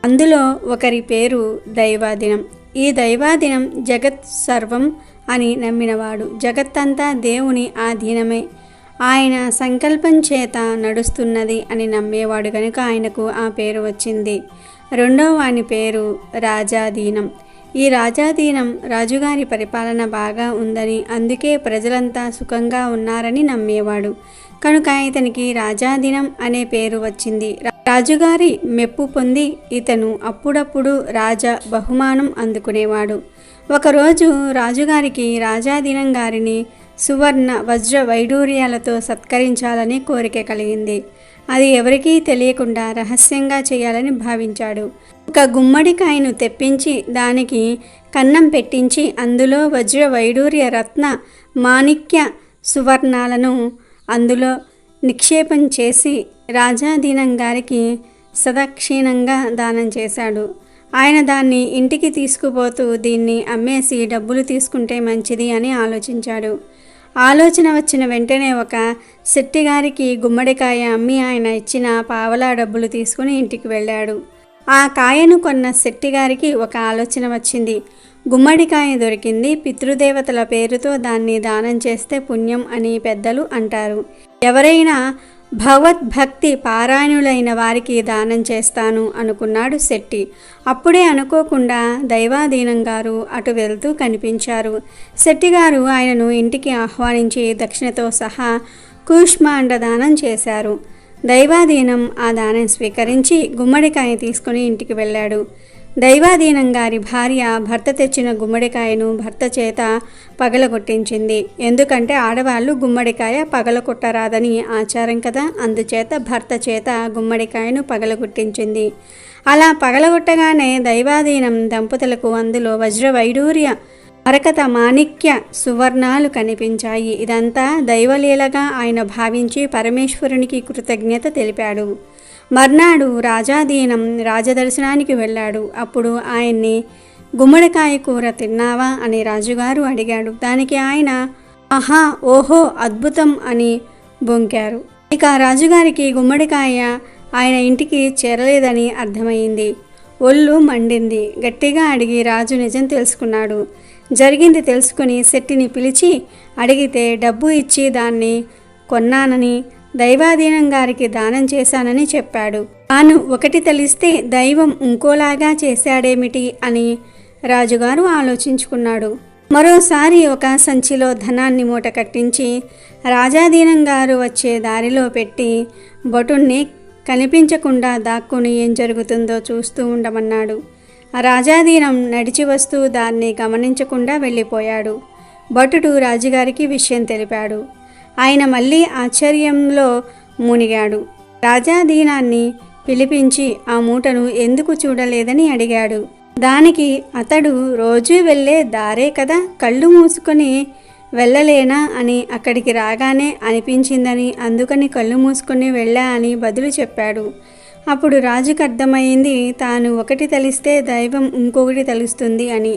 అందులో ఒకరి పేరు దైవాధీనం. ఈ దైవాధీనం జగత్ సర్వం అని నమ్మినవాడు. జగత్తంతా దేవుని ఆధీనమే, ఆయన సంకల్పం చేత నడుస్తున్నది అని నమ్మేవాడు కనుక ఆయనకు ఆ పేరు వచ్చింది. రెండో వాని పేరు రాజాధీనం. ఈ రాజాధీనం రాజుగారి పరిపాలన బాగా ఉందని, అందుకే ప్రజలంతా సుఖంగా ఉన్నారని నమ్మేవాడు కనుక ఇతనికి రాజాధీనం అనే పేరు వచ్చింది. రాజుగారి మెప్పు పొంది ఇతను అప్పుడప్పుడు రాజా బహుమానం అందుకునేవాడు. ఒకరోజు రాజుగారికి రాజాధీనం గారిని సువర్ణ వజ్ర వైడూర్యాలతో సత్కరించాలని కోరిక కలిగింది. అది ఎవరికీ తెలియకుండా రహస్యంగా చేయాలని భావించాడు. ఒక గుమ్మడికాయను తెప్పించి దానికి కన్నం పెట్టించి అందులో వజ్ర వైడూర్య రత్న మాణిక్య సువర్ణాలను అందులో నిక్షేపం చేసి రాజాధీనం గారికి సదక్షిణంగా దానం చేశాడు. ఆయన దాన్ని ఇంటికి తీసుకుపోతూ దీన్ని అమ్మేసి డబ్బులు తీసుకుంటే మంచిది అని ఆలోచించాడు. ఆలోచన వచ్చిన వెంటనే ఒక శెట్టిగారికి గుమ్మడికాయ అమ్మి ఆయన ఇచ్చిన పావలా డబ్బులు తీసుకుని ఇంటికి వెళ్ళాడు. ఆ కాయను కొన్న శెట్టిగారికి ఒక ఆలోచన వచ్చింది. గుమ్మడికాయ దొరికింది, పితృదేవతల పేరుతో దాన్ని దానం చేస్తే పుణ్యం అని పెద్దలు అంటారు. ఎవరైనా భగవద్భక్తి పారాయణులైన వారికి దానం చేస్తాను అనుకున్నాడు శెట్టి. అప్పుడే అనుకోకుండా దైవాధీనం గారు అటు వెళ్తూ కనిపించారు. శెట్టిగారు ఆయనను ఇంటికి ఆహ్వానించి దక్షిణతో సహా కూష్మాండ దానం చేశారు. దైవాధీనం ఆ దానం స్వీకరించి గుమ్మడికాయ తీసుకుని ఇంటికి వెళ్ళాడు. దైవాధీనం గారి భార్య భర్త తెచ్చిన గుమ్మడికాయను భర్త చేత పగలగొట్టించింది. ఎందుకంటే ఆడవాళ్ళు గుమ్మడికాయ పగలగొట్టరాదని ఆచారం కదా, అందుచేత భర్త చేత గుమ్మడికాయను పగలగొట్టించింది. అలా పగలగొట్టగానే దైవాధీనం దంపతులకు అందులో వజ్ర వైడూర్య మరకత మాణిక్య సువర్ణాలు కనిపించాయి. ఇదంతా దైవలీలగా ఆయన భావించి పరమేశ్వరునికి కృతజ్ఞత తెలిపాడు. మర్నాడు రాజాధీనం రాజదర్శనానికి వెళ్ళాడు. అప్పుడు ఆయన్ని గుమ్మడికాయ కూర తిన్నావా అని రాజుగారు అడిగాడు. దానికి ఆయన ఆహా, ఓహో, అద్భుతం అని బొంకారు. ఇక రాజుగారికి గుమ్మడికాయ ఆయన ఇంటికి చేరలేదని అర్థమైంది. ఒళ్ళు మండింది. గట్టిగా అడిగి రాజు నిజం తెలుసుకున్నాడు. జరిగింది తెలుసుకుని శెట్టిని పిలిచి అడిగితే డబ్బు ఇచ్చి దాన్ని కొన్నానని, దైవాధీనం గారికి దానం చేశానని చెప్పాడు. తాను ఒకటి తెలిస్తే దైవం ఇంకోలాగా చేశాడేమిటి అని రాజుగారు ఆలోచించుకున్నాడు. మరోసారి ఒక సంచిలో ధనాన్ని మూట కట్టించి రాజాధీనం గారు వచ్చే దారిలో పెట్టి భటుణ్ణి కనిపించకుండా దాక్కుని ఏం జరుగుతుందో చూస్తూ ఉండమన్నాడు. రాజాధీనం నడిచి వస్తూ దాన్ని గమనించకుండా వెళ్ళిపోయాడు. భటుడు రాజుగారికి విషయం తెలిపాడు. ఆయన మళ్ళీ ఆశ్చర్యంలో మునిగాడు. రాజాధీనాన్ని పిలిపించి ఆ మూటను ఎందుకు చూడలేదని అడిగాడు. దానికి అతడు రోజూ వెళ్ళే దారే కదా, కళ్ళు మూసుకొని వెళ్ళలేనా అని అక్కడికి రాగానే అనిపించిందని, అందుకని కళ్ళు మూసుకొని వెళ్ళా అని బదులు చెప్పాడు. అప్పుడు రాజుకు అర్థమైంది తాను ఒకటి తెలిస్తే దైవం ఇంకొకటి తెలుస్తుంది అని.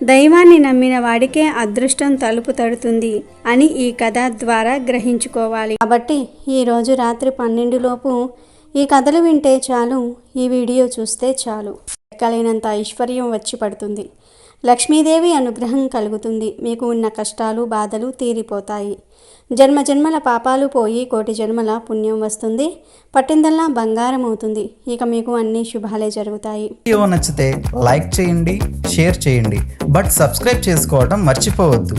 దైవాన్ని నమ్మిన వాడికే అదృష్టం తలుపు తడుతుంది అని ఈ కథ ద్వారా గ్రహించుకోవాలి. కాబట్టి ఈరోజు రాత్రి 12 లోపు ఈ కథలు వింటే చాలు, ఈ వీడియో చూస్తే చాలు, లెక్కలేనంత ఐశ్వర్యం వచ్చి పడుతుంది. లక్ష్మీదేవి అనుగ్రహం కలుగుతుంది. మీకు ఉన్న కష్టాలు బాధలు తీరిపోతాయి. జన్మ జన్మల పాపాలు పోయి కోటి జన్మల పుణ్యం వస్తుంది. పట్టిందల్లా బంగారం అవుతుంది. ఇక మీకు అన్ని శుభాలే జరుగుతాయి. వీడియో నచ్చితే లైక్ చేయండి, షేర్ చేయండి, బట్ సబ్స్క్రైబ్ చేసుకోవడం మర్చిపోవద్దు.